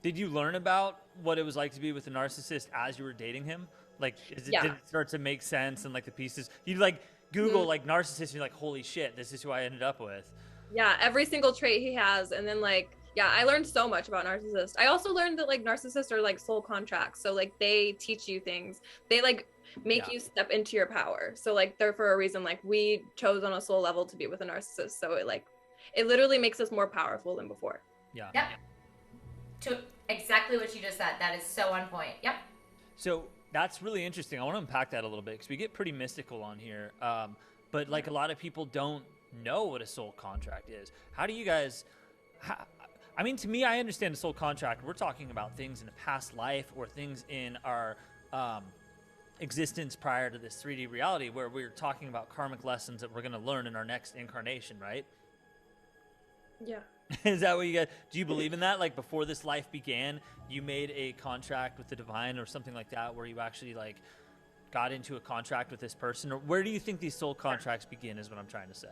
Did you learn about what it was like to be with a narcissist as you were dating him? Like, did it start to make sense and like the pieces? You like Google like narcissist and you're like, holy shit, this is who I ended up with. Yeah, every single trait he has. And then like, yeah, I learned so much about narcissists. I also learned that like narcissists are like soul contracts. So like they teach you things. They like make you step into your power. So like they're for a reason. Like we chose on a soul level to be with a narcissist. So it literally makes us more powerful than before. Yeah. Yep. To exactly what you just said. That is so on point. Yep. So that's really interesting. I want to unpack that a little bit because we get pretty mystical on here. But like a lot of people don't know what a soul contract is. How do you guys... I mean, to me, I understand a soul contract. We're talking about things in a past life or things in our existence prior to this 3D reality where we're talking about karmic lessons that we're going to learn in our next incarnation, right? Yeah. Is that what you guys... Do you believe in that? Like before this life began, you made a contract with the divine or something like that where you actually like got into a contract with this person? Or where do you think these soul contracts begin is what I'm trying to say.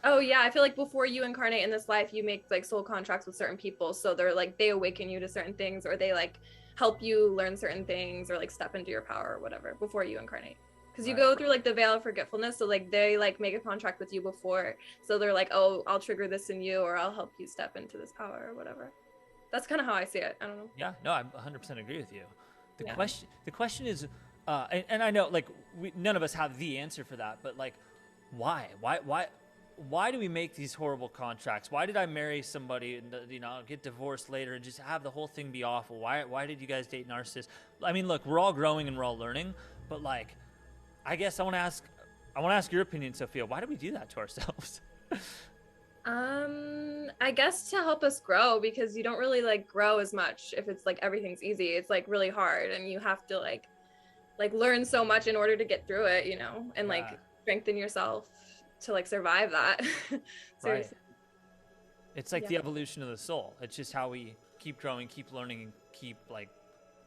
Oh yeah, I feel like before you incarnate in this life, you make like soul contracts with certain people. So they're like, they awaken you to certain things, or they like help you learn certain things, or like step into your power or whatever before you incarnate. Because you go through like the veil of forgetfulness. So like they like make a contract with you before. So they're like, oh, I'll trigger this in you, or I'll help you step into this power or whatever. That's kind of how I see it. I don't know. Yeah, no, I 100% agree with you. The question is, and I know like none of us have the answer for that, but like, why do we make these horrible contracts? Why did I marry somebody and get divorced later and just have the whole thing be awful? Why did you guys date narcissists? I mean, look, we're all growing and we're all learning, but like, I guess I want to ask your opinion, Sophia. Why do we do that to ourselves? I guess to help us grow, because you don't really like grow as much if it's like everything's easy. It's like really hard, and you have to like learn so much in order to get through it, and like strengthen yourself to like survive that. Right. It's like the evolution of the soul. It's just how we keep growing, keep learning, and keep like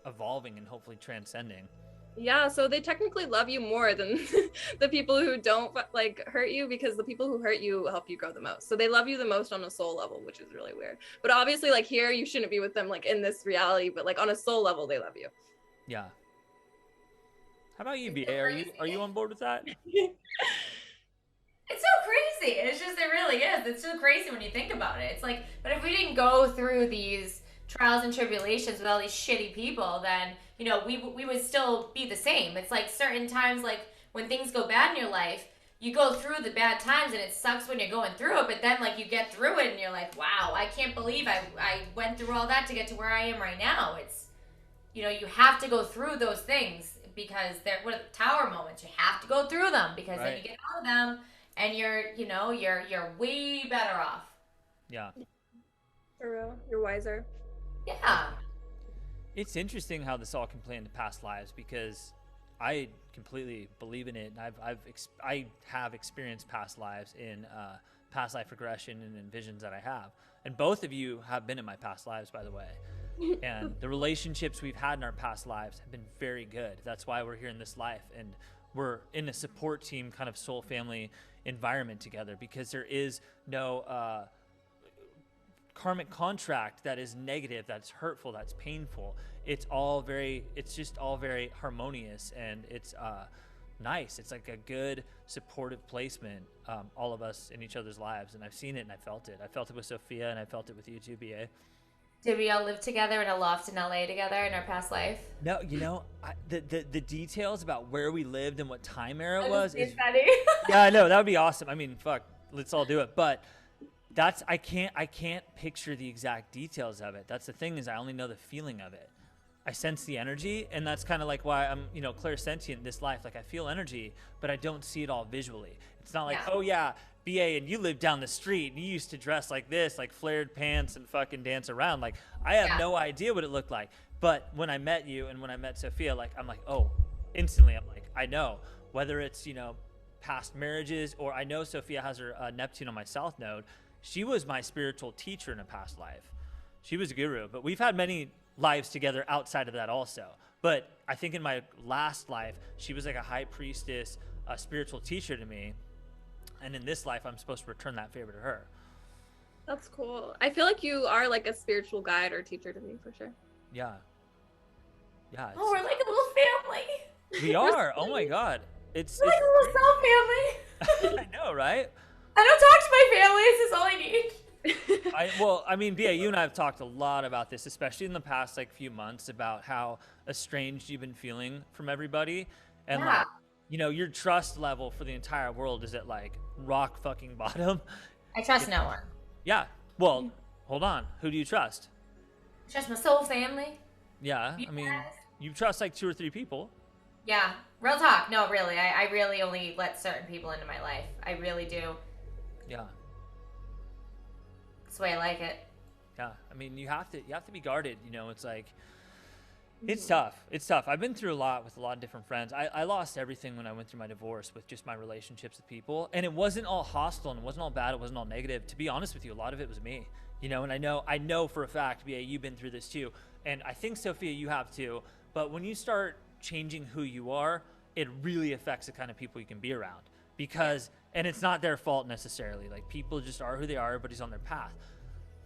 evolving and hopefully transcending. Yeah, so they technically love you more than the people who don't like hurt you, because the people who hurt you help you grow the most. So they love you the most on a soul level, which is really weird. But obviously like here you shouldn't be with them like in this reality, but like on a soul level they love you. Yeah. How about you, BA? Are you on board with that? It's so crazy. It's just, it really is. It's so crazy when you think about it. It's like, but if we didn't go through these trials and tribulations with all these shitty people, then, we would still be the same. It's like certain times, like when things go bad in your life, you go through the bad times and it sucks when you're going through it, but then like you get through it and you're like, wow, I can't believe I went through all that to get to where I am right now. It's, you have to go through those things because they're tower moments. You have to go through them because then you get out of them. And you're way better off. Yeah. For real. You're wiser. Yeah. It's interesting how this all can play into past lives because I completely believe in it. And I have experienced past lives in past life regression and in visions that I have. And both of you have been in my past lives, by the way. And the relationships we've had in our past lives have been very good. That's why we're here in this life. And we're in a support team kind of soul family environment together, because there is no karmic contract that is negative, that's hurtful, that's painful. It's just all very harmonious, and it's nice. It's like a good supportive placement, all of us in each other's lives. And I've seen it and I felt it. I felt it with Sophia, and I felt it with you too, BA. Did we all live together in a loft in LA together in our past life? No, the details about where we lived and what time era it was. Yeah, I know, that would be awesome. I mean, fuck, let's all do it. But I can't picture the exact details of it. That's the thing, is I only know the feeling of it. I sense the energy, and that's kind of like why I'm, clairsentient in this life. Like, I feel energy, but I don't see it all visually. It's not like, oh yeah, BA, and you live down the street and you used to dress like this, like flared pants and fucking dance around. Like, I have no idea what it looked like. But when I met you and when I met Sophia, like, I'm like, oh, instantly I'm like, I know. Whether it's, past marriages, or I know Sophia has her Neptune on my South Node. She was my spiritual teacher in a past life. She was a guru, but we've had many lives together outside of that also. But I think in my last life, she was like a high priestess, a spiritual teacher to me. And in this life, I'm supposed to return that favor to her. That's cool. I feel like you are like a spiritual guide or teacher to me, for sure. Yeah. Yeah. Oh, we're like a little family. We are. Oh my God. It's like a little soul family. I know, right? I don't talk to my family. This is all I need. BA, you and I have talked a lot about this, especially in the past few months, about how estranged you've been feeling from everybody, and your trust level for the entire world is at like rock fucking bottom. I trust no one. Yeah. Well, hold on. Who do you trust? I trust my soul family. Yeah. You trust like 2 or 3 people. Yeah. Real talk. No, really. I really only let certain people into my life. I really do. Yeah. That's the way I like it. Yeah. You have to be guarded. It's like, it's tough. It's tough. I've been through a lot with a lot of different friends. I lost everything when I went through my divorce with just my relationships with people. And it wasn't all hostile and it wasn't all bad. It wasn't all negative. To be honest with you, a lot of it was me. And I know for a fact, BA, you've been through this too. And I think, Sophia, you have too. But when you start changing who you are, it really affects the kind of people you can be around. And it's not their fault necessarily. Like, people just are who they are. Everybody's on their path.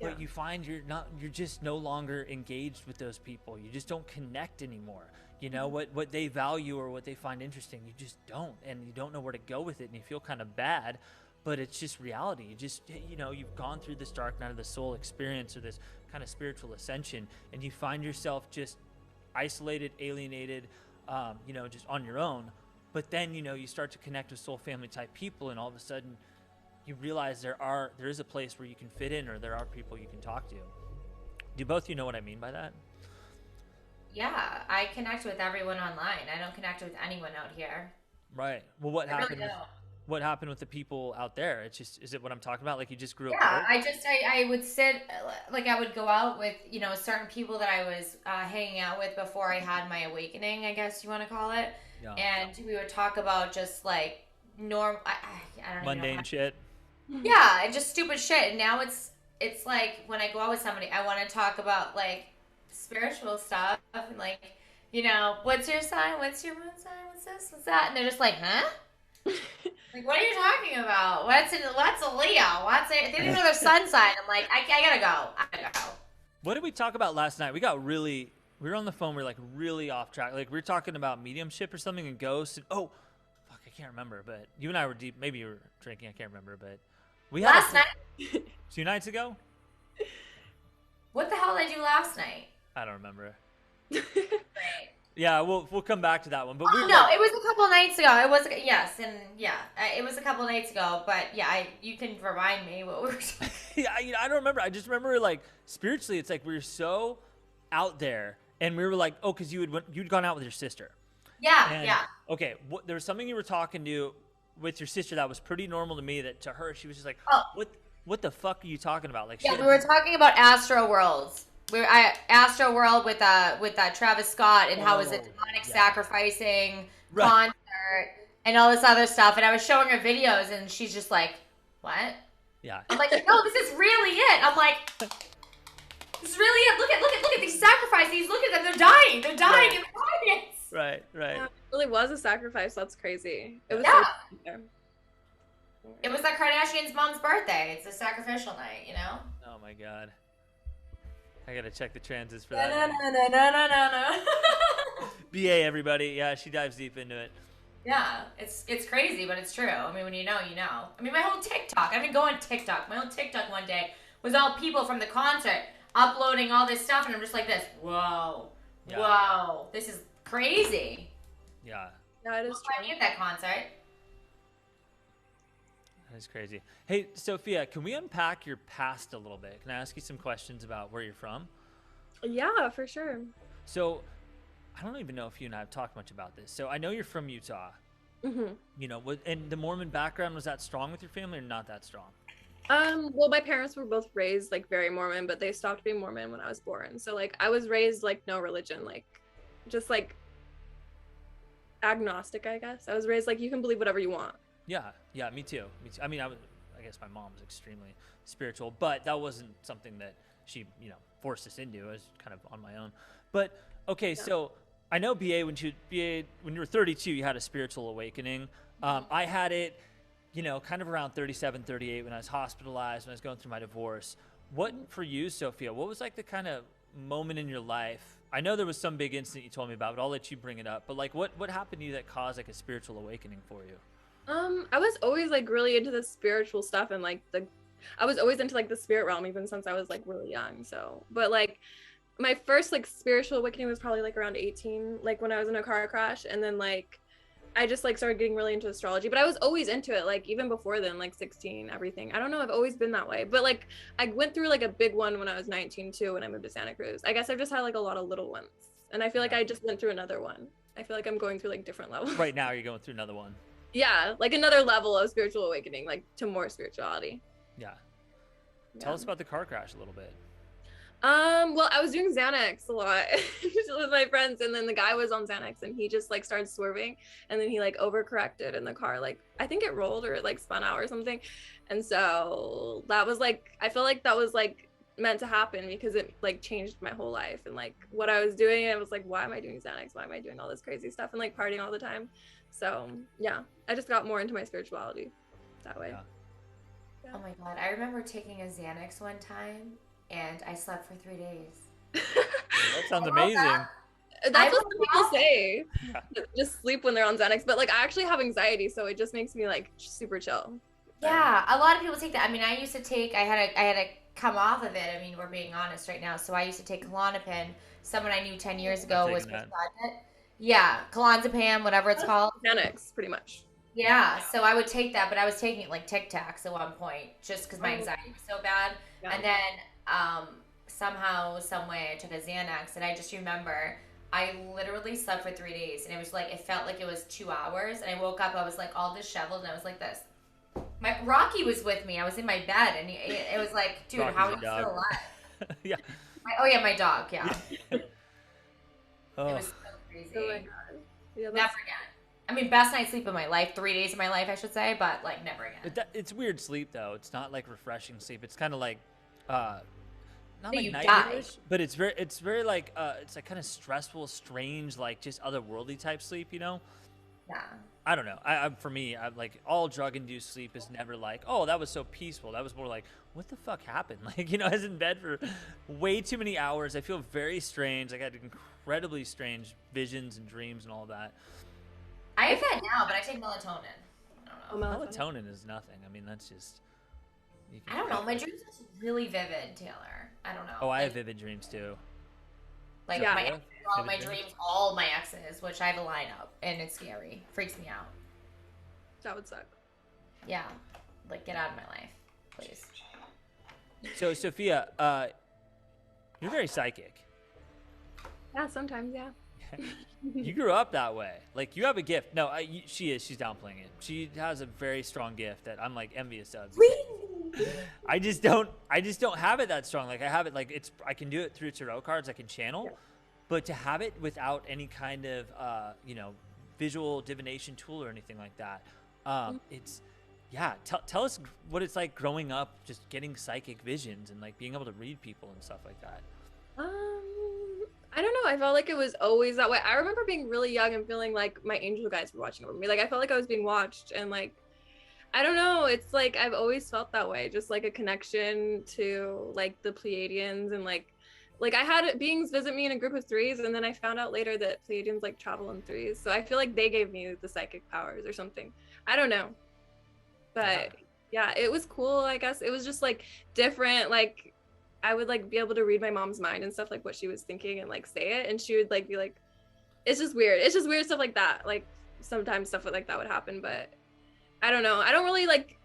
Yeah. But you find you're just no longer engaged with those people. You just don't connect anymore. What they value or what they find interesting, you just don't. And you don't know where to go with it, and you feel kind of bad. But it's just reality. You just, you've gone through this dark night of the soul experience, or this kind of spiritual ascension, and you find yourself just isolated, alienated, just on your own. But then, you start to connect with soul family type people, and all of a sudden you realize there is a place where you can fit in, or there are people you can talk to. Do both you know what I mean by that? Yeah, I connect with everyone online. I don't connect with anyone out here. Right. Well, what happened? Really what happened with the people out there? Is it what I'm talking about? Like, you just grew up? Yeah, I would sit, like, I would go out with, certain people that I was hanging out with before I had my awakening, I guess you want to call it. Yeah. And we would talk about just like I don't know. Mundane shit. Yeah, and just stupid shit. And now it's like when I go out with somebody, I want to talk about like spiritual stuff and like, what's your sign? What's your moon sign? What's this? What's that? And they're just like, huh? Like, what are you talking about? What's a Leo? They didn't know their sun sign. I'm like, I gotta go. What did we talk about last night? We were on the phone. We were like really off track. Like, we were talking about mediumship or something and ghosts. And, I can't remember. But you and I were deep. Maybe you were drinking. I can't remember. But we had last night. 2 nights ago. What the hell did I do last night? I don't remember. Right. Yeah, we'll come back to that one. But it was a couple nights ago. It was it was a couple nights ago. But yeah, you can remind me what we were talking. Yeah, I don't remember. I just remember like spiritually, it's like we were so out there, and we were like, because you'd gone out with your sister. Yeah. Okay, there was something you were talking to with your sister that was pretty normal to me. That to her, she was just like, what the fuck are you talking about? Like, we were talking about Astro Worlds. Astro World with Travis Scott and how is it demonic sacrificing Right. concert and all this other stuff. And I was showing her videos, and she's just like, "What?" Yeah. I'm like, "No, this is really it." I'm like, "This is really it. Look at these sacrifices. Look at them. They're dying. They're dying in the audience." Right. Yeah, it really was a sacrifice. That's crazy. It was Yeah. so It was the Kardashians' mom's birthday. It's a sacrificial night, you know? Oh my God. I gotta check the transits for No, that. no. BA, everybody. Yeah, she dives deep into it. Yeah, it's crazy, but it's true. I mean, when you know, you know. I mean, my whole TikTok. I didn't go on TikTok. My whole TikTok one day was all people from the concert uploading all this stuff, and I'm just like this. Whoa, Yeah. whoa, this is crazy. Yeah, Yeah, it is I true. need that concert. that is crazy. Hey, Sophia, can we unpack your past a little bit? Can I ask you some questions about where you're from? Yeah, for sure. So, I don't even know if you and I have talked much about this. So, I know you're from Utah. hmm You know, and the Mormon background, was that strong with your family or not that strong? Well, my parents were both raised like very Mormon, but they stopped being Mormon when I was born. So like I was raised like no religion, like just like agnostic, I guess. I was raised like you can believe whatever you want. Yeah, me too. Me too. I mean, I guess my mom was extremely spiritual, but that wasn't something that she, forced us into. I was kind of on my own. But okay, so I know BA when you were 32, you had a spiritual awakening. I had it, kind of around 37, 38 when I was hospitalized, when I was going through my divorce. What for you, Sophia? What was like the kind of moment in your life? I know there was some big incident you told me about, but I'll let you bring it up. But like, what happened to you that caused like a spiritual awakening for you? I was always like really into the spiritual stuff and like I was always into like the spirit realm even since I was like really young. So, but like my first like spiritual awakening was probably like around 18, like when I was in a car crash, and then like I just like started getting really into astrology, but I was always into it, like even before then, like 16, everything. I don't know, I've always been that way. But like I went through like a big one when I was 19 too, when I moved to Santa Cruz. I guess I've just had like a lot of little ones. And I feel like I just went through another one. I feel like I'm going through like different levels. Right now, you're going through another one. Yeah, like another level of spiritual awakening, like to more spirituality. Yeah. Tell us about the car crash a little bit. Well, I was doing Xanax a lot with my friends, and then the guy was on Xanax, and he just like started swerving, and then he like overcorrected in the car. Like I think it rolled or it like spun out or something, and so that was like I feel like that was like meant to happen because it like changed my whole life and like what I was doing. I was like, why am I doing Xanax? Why am I doing all this crazy stuff and like partying all the time? So yeah, I just got more into my spirituality that way. Yeah. Oh my God, I remember taking a Xanax one time, and I slept for 3 days. That sounds amazing. That's what some people say. Just sleep when they're on Xanax, but like I actually have anxiety, so it just makes me like super chill. Yeah, a lot of people take that. I mean, I used to take. I had to come off of it. I mean, we're being honest right now. So I used to take Klonopin. Someone I knew 10 years ago was prescribed it. Yeah, clonazepam, whatever it's called. Xanax, pretty much. Yeah, so I would take that, but I was taking it like Tic Tacs at one point, just because my anxiety was so bad. Yeah. And then somehow, some way, I took a Xanax, and I just remember I literally slept for 3 days, and it was like it felt like it was 2 hours, and I woke up, I was like all disheveled, and I was like this. My Rocky was with me. I was in my bed, and it was like, dude, Rocky's how are a you dog. still alive? Yeah. My dog. Yeah, Oh. it was so crazy. Oh my God. Yeah, Never again. I mean, best night's sleep of my life. 3 days of my life, I should say, but like never again. It's weird sleep though. It's not like refreshing sleep. It's kind of like, not like you nightmares, but it's very like it's like kind of stressful, strange, like just otherworldly type sleep. Yeah. I don't know. For me, I'm like all drug-induced sleep is never like, oh, that was so peaceful. That was more like, what the fuck happened? Like, I was in bed for way too many hours. I feel very strange. Like I had incredibly strange visions and dreams and all of that. I have that now, but I take melatonin. I don't know. Melatonin is nothing. I mean, that's just. I don't know. My dreams are really vivid, Taylor. I don't know. Oh, I have vivid dreams too. Like Yeah. my exes, all my dreams, all my exes, which I have a lineup, and it's scary. Freaks me out. That would suck. Yeah, like get out of my life, please. So, Sophia, you're very psychic. Yeah, sometimes, yeah. You grew up that way. Like, you have a gift. No, she is. She's downplaying it. She has a very strong gift that I'm, like, envious of. I just don't have it that strong. Like, I have it, like, I can do it through tarot cards. I can channel. Yeah. But to have it without any kind of, visual divination tool or anything like that. It's yeah. Tell us what it's like growing up, just getting psychic visions and like being able to read people and stuff like that. I don't know. I felt like it was always that way. I remember being really young and feeling like my angel guides were watching over me. Like I felt like I was being watched, and like I don't know. It's like I've always felt that way, just like a connection to like the Pleiadians, and like I had beings visit me in a group of threes, and then I found out later that Pleiadians like travel in threes. So I feel like they gave me the psychic powers or something. I don't know, but yeah, it was cool. I guess it was just like different. Like I would like be able to read my mom's mind and stuff, like what she was thinking, and like say it, and she would like be like, it's just weird. It's just weird stuff like that. Like sometimes stuff like that would happen, but I don't know. I don't really like,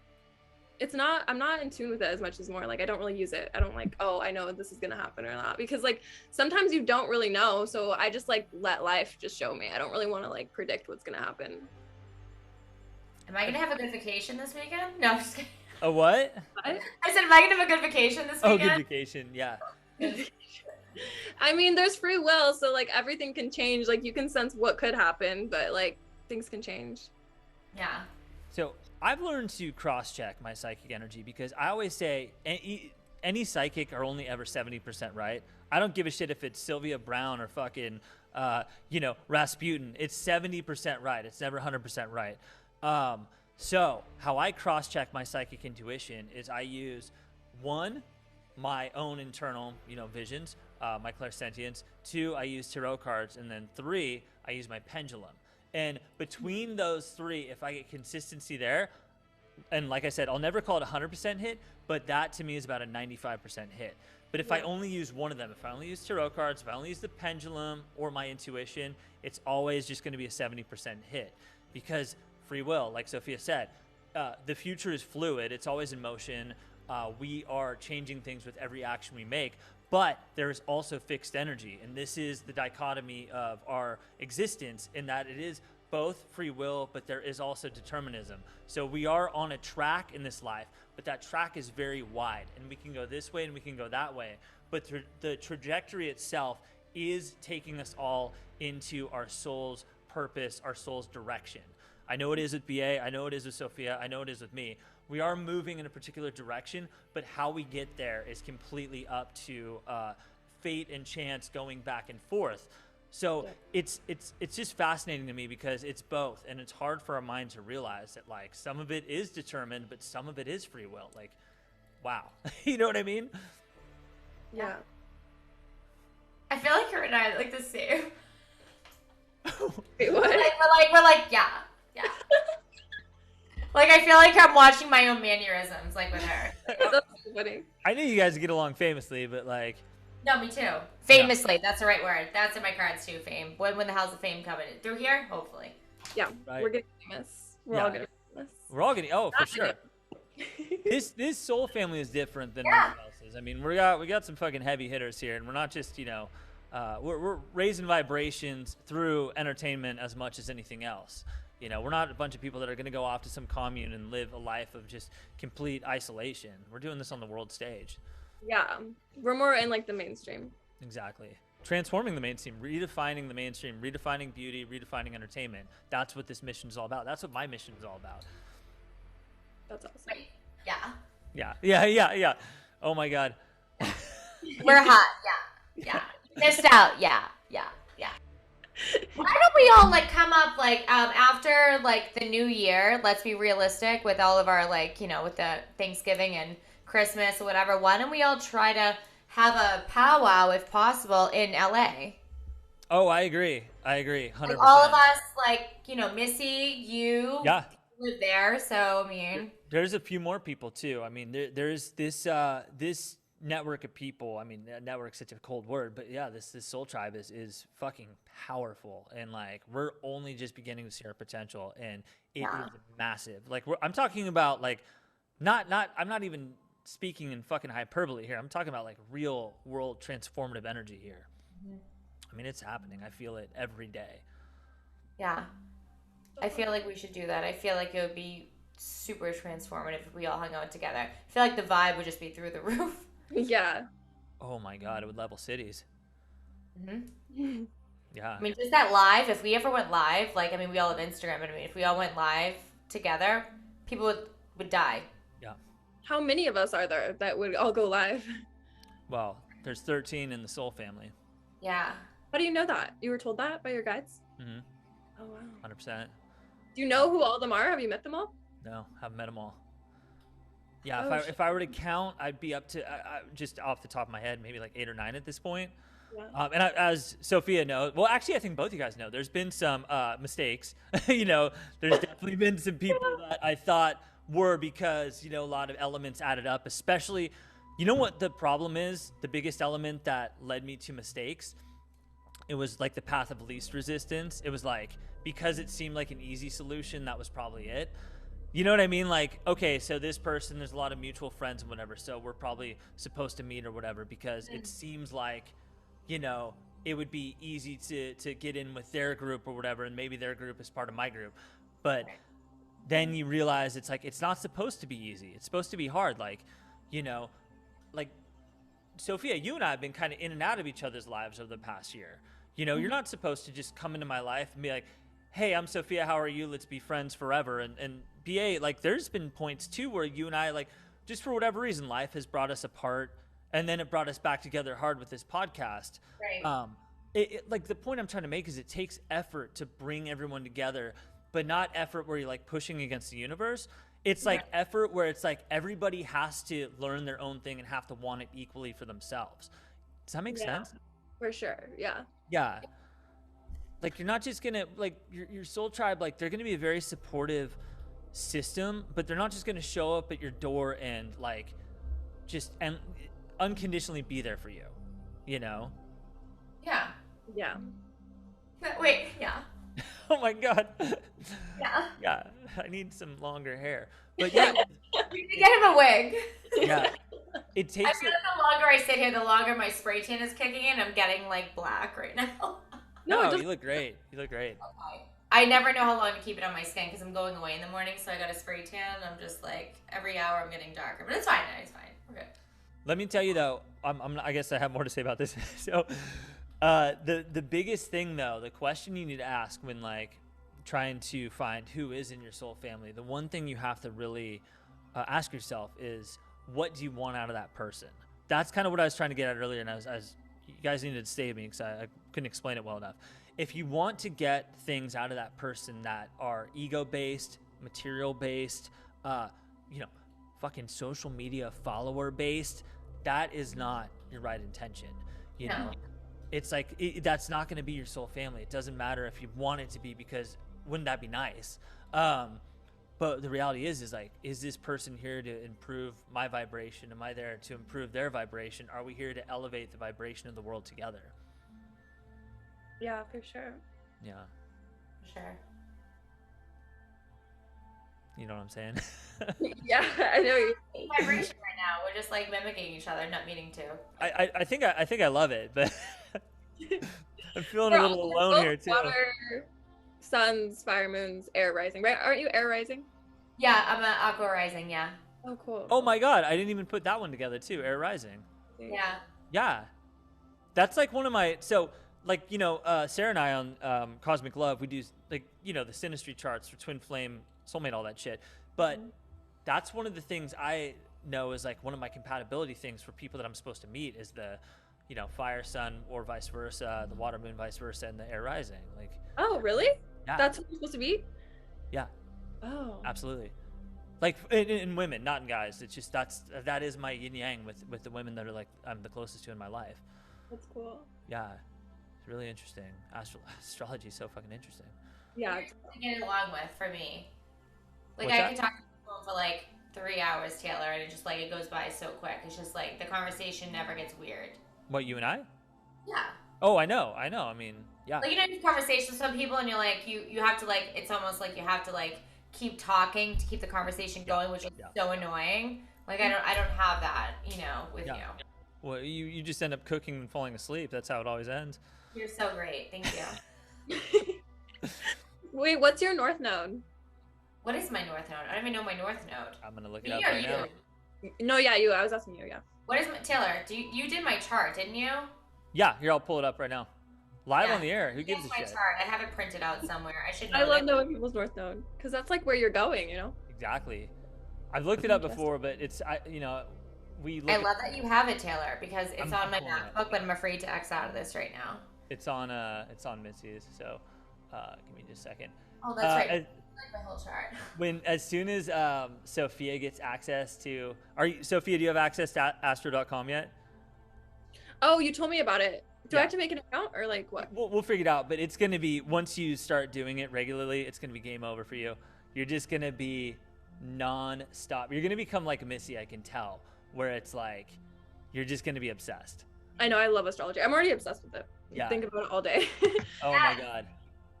I'm not in tune with it as much as more like I don't really use it. I don't like, oh, I know this is gonna happen or not, because like sometimes you don't really know. So I just like let life just show me. I don't really want to like predict what's gonna happen. Am I gonna have a good vacation this weekend? No, I'm just kidding. A what? I said, am I gonna have a good vacation this weekend? Oh, good vacation. Yeah. I mean, there's free will, so like everything can change. Like you can sense what could happen, but like things can change. Yeah. So I've learned to cross-check my psychic energy, because I always say any psychic are only ever 70% right. I don't give a shit if it's Sylvia Brown or fucking, Rasputin. It's 70% right. It's never 100% right. So how I cross-check my psychic intuition is I use, one, my own internal, visions, my clairsentience. Two, I use tarot cards. And then three, I use my pendulum. And between those three, if I get consistency there, and like I said, I'll never call it a 100% hit, but that to me is about a 95% hit. But if I only use one of them, if I only use tarot cards, if I only use the pendulum or my intuition, it's always just going to be a 70% hit. Because free will, like Sophia said, the future is fluid. It's always in motion. We are changing things with every action we make. But there is also fixed energy, and this is the dichotomy of our existence, in that it is both free will, but there is also determinism. So we are on a track in this life, but that track is very wide, and we can go this way and we can go that way. But the trajectory itself is taking us all into our soul's purpose, our soul's direction. I know it is with BA, I know it is with Sophia, I know it is with me. We are moving in a particular direction, but how we get there is completely up to fate and chance going back and forth. So it's just fascinating to me, because it's both, and it's hard for our mind to realize that like some of it is determined, but some of it is free will. Like, wow, you know what I mean? Yeah. I feel like her and I are like the same. Wait, what? We're like, yeah. Like, I feel like I'm watching my own mannerisms, like, with her. That's funny. I knew you guys get along famously, but like... No, me too. Famously, that's the right word. That's in my cards too, fame. When the hell's the fame coming? Through here? Hopefully. Yeah, right. We're getting famous. We're all getting famous. We're all getting... Oh, for sure. This soul family is different than everyone else's. I mean, we got some fucking heavy hitters here, and we're not just, we're raising vibrations through entertainment as much as anything else. We're not a bunch of people that are going to go off to some commune and live a life of just complete isolation. We're doing this on the world stage. Yeah, we're more in like the mainstream. Exactly. Transforming the mainstream, redefining the mainstream, redefining beauty, redefining entertainment. That's what this mission is all about. That's what my mission is all about. That's awesome. Right. Yeah. Yeah. Oh my God. We're hot. Yeah. Missed out. Yeah. Why don't we all like come up like after like the new year? Let's be realistic with all of our like with the Thanksgiving and Christmas or whatever. Why don't we all try to have a powwow if possible in LA? Oh, I agree. 100%. Like all of us, like Missy, you live there, so I mean, there's a few more people too. I mean, there's this network of people. I mean, network's such a cold word, but yeah, this soul tribe is fucking powerful, and like we're only just beginning to see our potential, and it is massive. Like I'm talking about like I'm not even speaking in fucking hyperbole here. I'm talking about like real world transformative energy here. Mm-hmm. I mean, it's happening. I feel it every day. Yeah, I feel like we should do that. I feel like it would be super transformative if we all hung out together. I feel like the vibe would just be through the roof. Yeah. Oh my God, it would level cities. Mm-hmm. Yeah. I mean, just that live, if we ever went live, like, I mean, we all have Instagram, but I mean, if we all went live together, people would die. Yeah. How many of us are there that would all go live? Well, there's 13 in the Soul family. Yeah. How do you know that? You were told that by your guides? Mm-hmm. Oh, wow. 100%. Do you know who all of them are? Have you met them all? No, haven't met them all. Yeah, Oh, if I were to count, I'd be up to just off the top of my head, maybe like 8 or 9 at this point. Yeah. And as Sophia knows, well, actually, I think both you guys know, there's been some mistakes. You know, there's definitely been some people that I thought were because, you know, a lot of elements added up, especially, you know what the problem is? The biggest element that led me to mistakes, it was like the path of least resistance. It was like, because it seemed like an easy solution, that was probably it. You know what I mean? Like, okay, so this person, there's a lot of mutual friends and whatever, so we're probably supposed to meet or whatever because it seems like, you know, it would be easy to get in with their group or whatever, and maybe their group is part of my group. But then you realize it's like, it's not supposed to be easy. It's supposed to be hard. Like, you know, like, Sophia, you and I have been kind of in and out of each other's lives over the past year. You know, you're not supposed to just come into my life and be like, hey, I'm Sophia, how are you? Let's be friends forever. And BA, like, there's been points too where you and I, like, just for whatever reason, life has brought us apart, and then it brought us back together hard with this podcast. Right. Like, the point I'm trying to make is it takes effort to bring everyone together, but not effort where you're like pushing against the universe. It's like effort where it's like everybody has to learn their own thing and have to want it equally for themselves. Does that make sense? For sure. Yeah. Yeah. Like, you're not just gonna, like, your soul tribe, like, they're gonna be a very supportive system, but they're not just gonna show up at your door and, like, just and unconditionally be there for you, you know? Yeah. Yeah. Wait, yeah. Oh my God. Yeah. Yeah, I need some longer hair. But yeah, We need to get him a wig. yeah. It I takes feel like the longer I sit here, the longer my spray tan is kicking in. I'm getting, like, black right now. No, you look great. You look great. Okay. I never know how long to keep it on my skin because I'm going away in the morning, so I got a spray tan. I'm just like, every hour I'm getting darker, but it's fine. It's fine. We're good. Let me tell you though, I guess I have more to say about this. So, the biggest thing though, the question you need to ask when like trying to find who is in your soul family, the one thing you have to really ask yourself is, what do you want out of that person? That's kind of what I was trying to get at earlier, and I was you guys needed to stay with me because I couldn't explain it well enough. If you want to get things out of that person that are ego-based, material-based, you know, fucking social media follower-based, that is not your right intention. You know, it's like that's not going to be your soul family. It doesn't matter if you want it to be, because wouldn't that be nice? But the reality is like, is this person here to improve my vibration? Am I there to improve their vibration? Are we here to elevate the vibration of the world together? Yeah, for sure. Yeah. Sure. You know what I'm saying? Yeah, I know you. Vibration right now. We're just like mimicking each other, not meaning to. I think I love it, but I'm feeling a little alone here too. Water, suns, fire, moons, air rising. Right? Aren't you air rising? Yeah, I'm an aqua rising. Yeah. Oh, cool. Oh my God, I didn't even put that one together too. Air rising. Yeah. Yeah, that's like one of my like, you know, Sarah and I on Cosmic Love, we do like, you know, the synastry charts for twin flame, soulmate, all that shit. But that's one of the things I know is like one of my compatibility things for people that I'm supposed to meet is the, you know, fire, sun, or vice versa, the water, moon, vice versa, and the air rising. Like, Oh, really? yeah, That's what you're supposed to be? yeah, Oh. absolutely. Like in women, not in guys. It's just that is my yin yang with the women that are like I'm the closest to in my life. That's cool. Yeah, it's really interesting. Astrology is so fucking interesting. Yeah. To get along with for me. Like What's I that? can talk to people for like 3 hours, Taylor, and it just like it goes by so quick. It's just like the conversation never gets weird. What, you and I? Yeah. Oh, I know. I mean, yeah. Like, you know, you have conversations with some people and you're like, you have to like, it's almost like you have to like keep talking to keep the conversation going, which is so annoying. Like I don't have that, you know, with you. Well, you just end up cooking and falling asleep. That's how it always ends. You're so great. Thank you. Wait, what's your north node? What is my north node? I don't even know my north node. I'm gonna look it Me up or right now. you? No, yeah, you. I was asking you, yeah. What is Taylor? You did my chart, didn't you? Yeah, here, I'll pull it up right now. Live Yeah. on the air. Who gives a Here's my shit? chart. I have it printed out somewhere. I should know I love that. knowing people's North Node because that's like where you're going, you know? Exactly. I've looked it up Interesting. before, but it's we look I at- love that you have it, Taylor, because it's I'm on my pulling it up. MacBook, but I'm afraid to X out of this right now. it's on Missy's. So give me just a second. Oh, that's right. as- Like my whole chart. As soon as Sophia gets access to, Sophia, do you have access to astro.com yet? Oh, you told me about it. Do I Yeah. have to make an account or like what? We'll figure it out, but it's going to be, once you start doing it regularly, it's going to be game over for you. You're just going to be non-stop. You're going to become like Missy, I can tell, where it's like, you're just going to be obsessed. I know I love astrology. I'm already obsessed with it. Yeah. Think about it all day. Oh my God.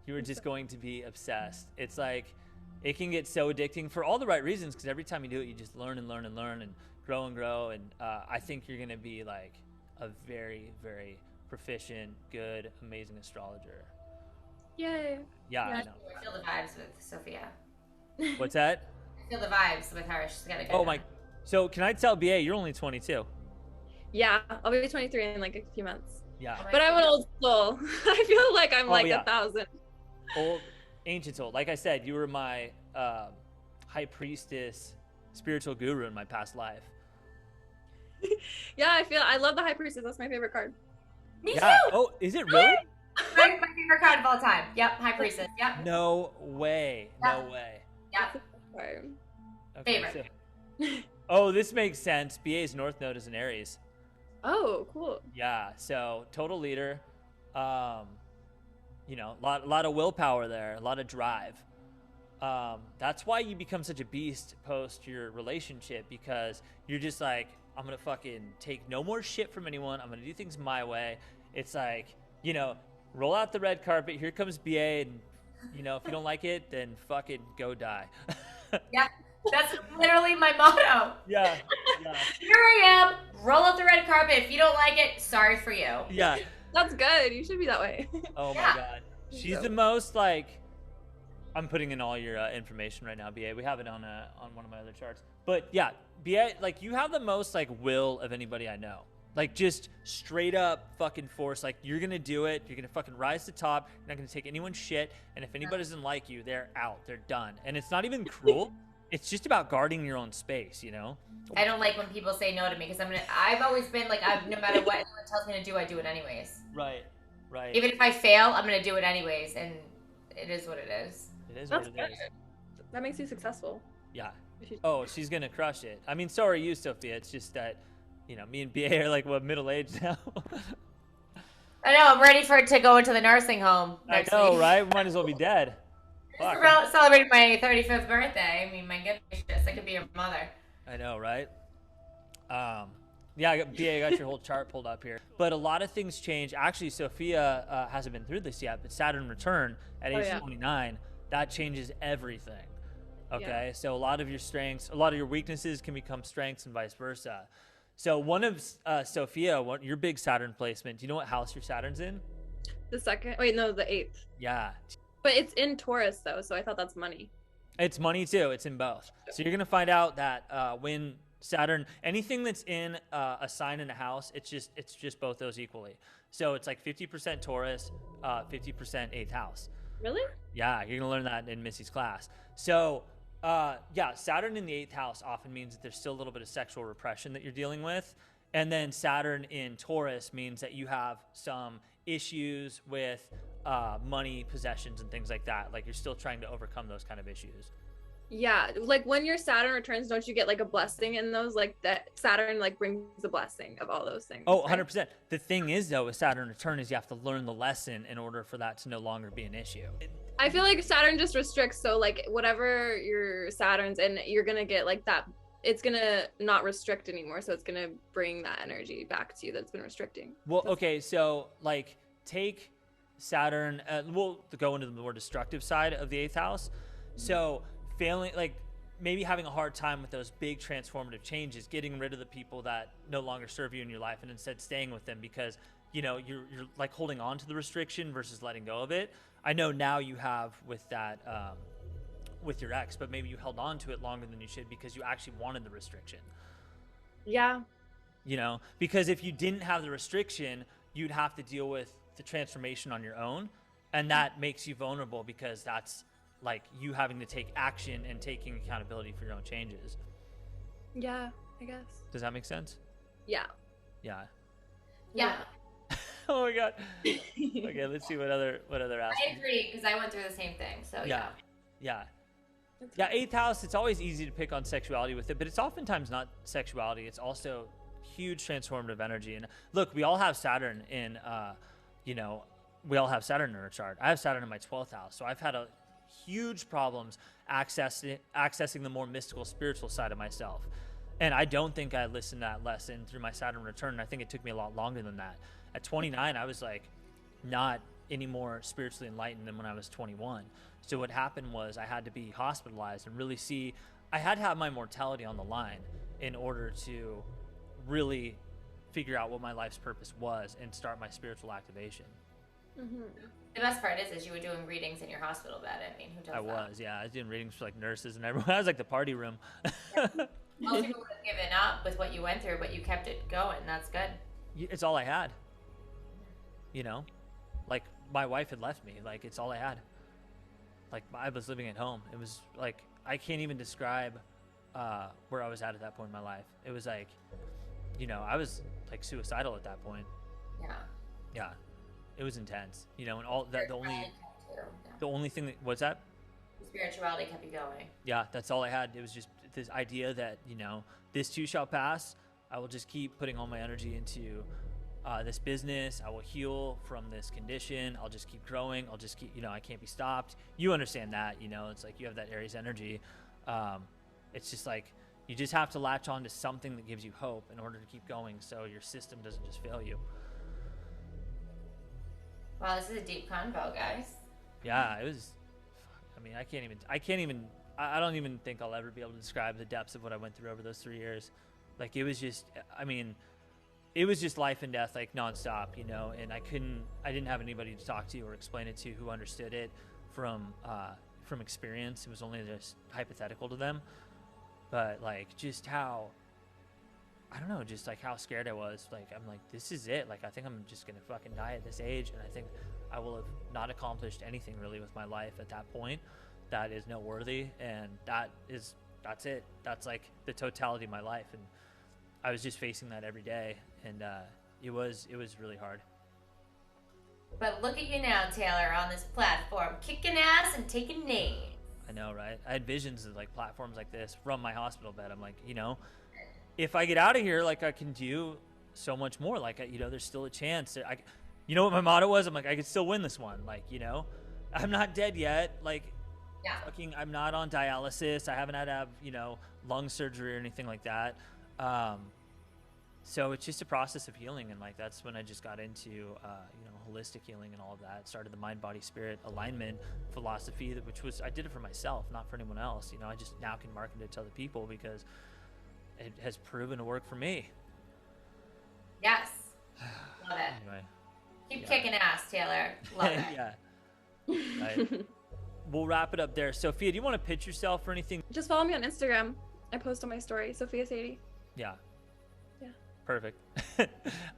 You are just going to be obsessed. It's like, it can get so addicting for all the right reasons, because every time you do it, you just learn and learn and learn and grow and grow. And I think you're going to be like a very, very proficient, good, amazing astrologer. Yay. Yeah, Yeah. I know. I feel the vibes with Sophia. What's that? I feel the vibes with her. She's got a good. Oh my. So can I tell BA you're only 22? Yeah, I'll be 23 in like a few months. Yeah. Oh my But I'm an old soul. I feel like I'm like yeah. 1,000. Old, ancient old. Like I said, you were my high priestess, spiritual guru in my past life. Yeah, I love the High Priestess. That's my favorite card. Me Yeah. too. Oh, is it really? My favorite card of all time. Yep, High Priestess. Yep. No way. No way. Yep. Card. Okay, Favorite. oh, this makes sense. BA's North Node is an Aries. Oh, cool. Yeah. So total leader. Lot of willpower there, a lot of drive. That's why you become such a beast post your relationship, because you're just like, I'm gonna fucking take no more shit from anyone. I'm gonna do things my way. It's like, roll out the red carpet. Here comes BA, and if you don't like it, then fucking go die. Yeah. That's literally my motto. Yeah. Here I am. Roll out the red carpet. If you don't like it, sorry for you. Yeah. That's good. You should be that way. Oh Yeah. my God. She's the most like. I'm putting in all your information right now, BA. We have it on one of my other charts. But yeah, BA, like you have the most like will of anybody I know. Like just straight up fucking force. Like you're gonna do it. You're gonna fucking rise to the top. You're not gonna take anyone's shit. And if anybody doesn't like you, they're out. They're done. And it's not even cruel. It's just about guarding your own space, I don't like when people say no to me, because I've always been like, no matter what anyone tells me to do, I do it anyways. Right. Even if I fail, I'm gonna do it anyways, and it is what it is. It is That's what it is. good. That makes you successful. Yeah. If you- Oh, she's gonna crush it. I mean, so are you, Sophia. It's just that, me and BA are like middle aged now. I know. I'm ready for it to go into the nursing home I next know, week. right? We might as well be dead. Fuck. We're celebrating my 35th birthday. I mean, my goodness, I could be your mother. I know, right? Yeah, BA, I got your whole chart pulled up here. But a lot of things change. Actually, Sophia hasn't been through this yet, but Saturn return at age 29, that changes everything. Okay, so a lot of your strengths, a lot of your weaknesses can become strengths and vice versa. So one of Sophia, your big Saturn placement, do you know what house your Saturn's in? The second. Wait, no, the 8th. Yeah. But it's in Taurus though, so I thought that's money. It's money too. It's in both. So you're gonna find out that when Saturn, anything that's in a sign in a house, it's just both those equally. So it's like 50% Taurus, 50% 8th house. Really? Yeah, you're gonna learn that in Missy's class. So Saturn in the 8th house often means that there's still a little bit of sexual repression that you're dealing with, and then Saturn in Taurus means that you have some issues with money, possessions, and things like that. Like you're still trying to overcome those kind of issues. Yeah, like when your Saturn returns, don't you get like a blessing in those? Like that Saturn like brings the blessing of all those things. Oh, right? 100%. The thing is, though, with Saturn return is you have to learn the lesson in order for that to no longer be an issue. I feel like Saturn just restricts. So like whatever your Saturn's in, you're gonna get like that. It's gonna not restrict anymore. So it's gonna bring that energy back to you that's been restricting. Well, okay, so like take Saturn, we'll go into the more destructive side of the 8th house. So failing, like maybe having a hard time with those big transformative changes, getting rid of the people that no longer serve you in your life and instead staying with them because, you're like holding on to the restriction versus letting go of it. I know now you have with that, with your ex, but maybe you held on to it longer than you should because you actually wanted the restriction. Yeah. Because if you didn't have the restriction, you'd have to deal with the transformation on your own, and that makes you vulnerable because that's like you having to take action and taking accountability for your own changes. Yeah, I guess. Does that make sense? Yeah. Yeah. Yeah. Oh my god. Okay, let's see what other aspects. I agree, because I went through the same thing. So Yeah. Yeah, eighth house, it's always easy to pick on sexuality with it, but it's oftentimes not sexuality. It's also huge transformative energy. And look, we all have Saturn in, we all have Saturn in our chart. I have Saturn in my 12th house, so I've had a huge problems accessing the more mystical, spiritual side of myself. And I don't think I listened to that lesson through my Saturn return. I think it took me a lot longer than that. At 29, I was like not any more spiritually enlightened than when I was 21. So what happened was I had to be hospitalized and really see, I had to have my mortality on the line in order to really figure out what my life's purpose was and start my spiritual activation. Mm-hmm. The best part is you were doing readings in your hospital bed. I mean, who does that? I was doing readings for like nurses and everyone. I was like the party room. Most people would have given up with what you went through, but you kept it going. That's good. It's all I had. Like my wife had left me. Like it's all I had. Like I was living at home. It was like I can't even describe where I was at that point in my life. It was like, I was like suicidal at that point. Yeah, it was intense. And all that the only thing that was that spirituality kept you going. Yeah, that's all I had. It was just this idea that this too shall pass. I will just keep putting all my energy into this business. I will heal from this condition. I'll just keep growing. I'll just keep, I can't be stopped. You understand that, it's like you have that Aries energy. It's just like, you just have to latch on to something that gives you hope in order to keep going so your system doesn't just fail you. Wow, this is a deep convo, guys. Yeah, it was, I don't even think I'll ever be able to describe the depths of what I went through over those 3 years. Like, it was just, it was just life and death, like nonstop, and I didn't have anybody to talk to or explain it to who understood it from experience. It was only just hypothetical to them. But like, just how, I don't know, just like how scared I was. Like, I'm like, this is it. Like, I think I'm just going to fucking die at this age. And I think I will have not accomplished anything really with my life at that point that is noteworthy. And that's it. That's like the totality of my life. And I was just facing that every day, and it was really hard. But look at you now, Taylor, on this platform, kicking ass and taking names. I know, right? I had visions of like platforms like this from my hospital bed. I'm like, if I get out of here, like I can do so much more. Like, there's still a chance. What my motto was? I'm like, I could still win this one. Like, I'm not dead yet. Like, yeah. I'm not on dialysis. I haven't had to have, lung surgery or anything like that. So it's just a process of healing, and like that's when I just got into holistic healing and all of that. Started the mind body spirit alignment philosophy, which was I did it for myself, not for anyone else. I just now can market it to other people because it has proven to work for me. Yes, love it. Anyway, keep kicking ass, Taylor. Love it. Yeah. Right. We'll wrap it up there. Sophia, do you want to pitch yourself or anything? Just follow me on Instagram. I post on my story, Sophia Sadie. Yeah. Yeah. Perfect.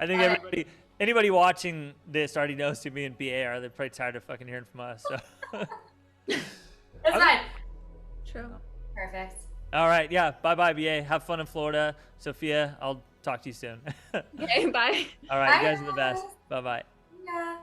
I think anybody watching this already knows who me and BA are. They're probably tired of fucking hearing from us. So. That's fine. True. Perfect. All right. Yeah. Bye-bye, BA. Have fun in Florida. Sophia, I'll talk to you soon. Okay, bye. All right. Bye, you guys are the best. guys. Bye-bye. Yeah.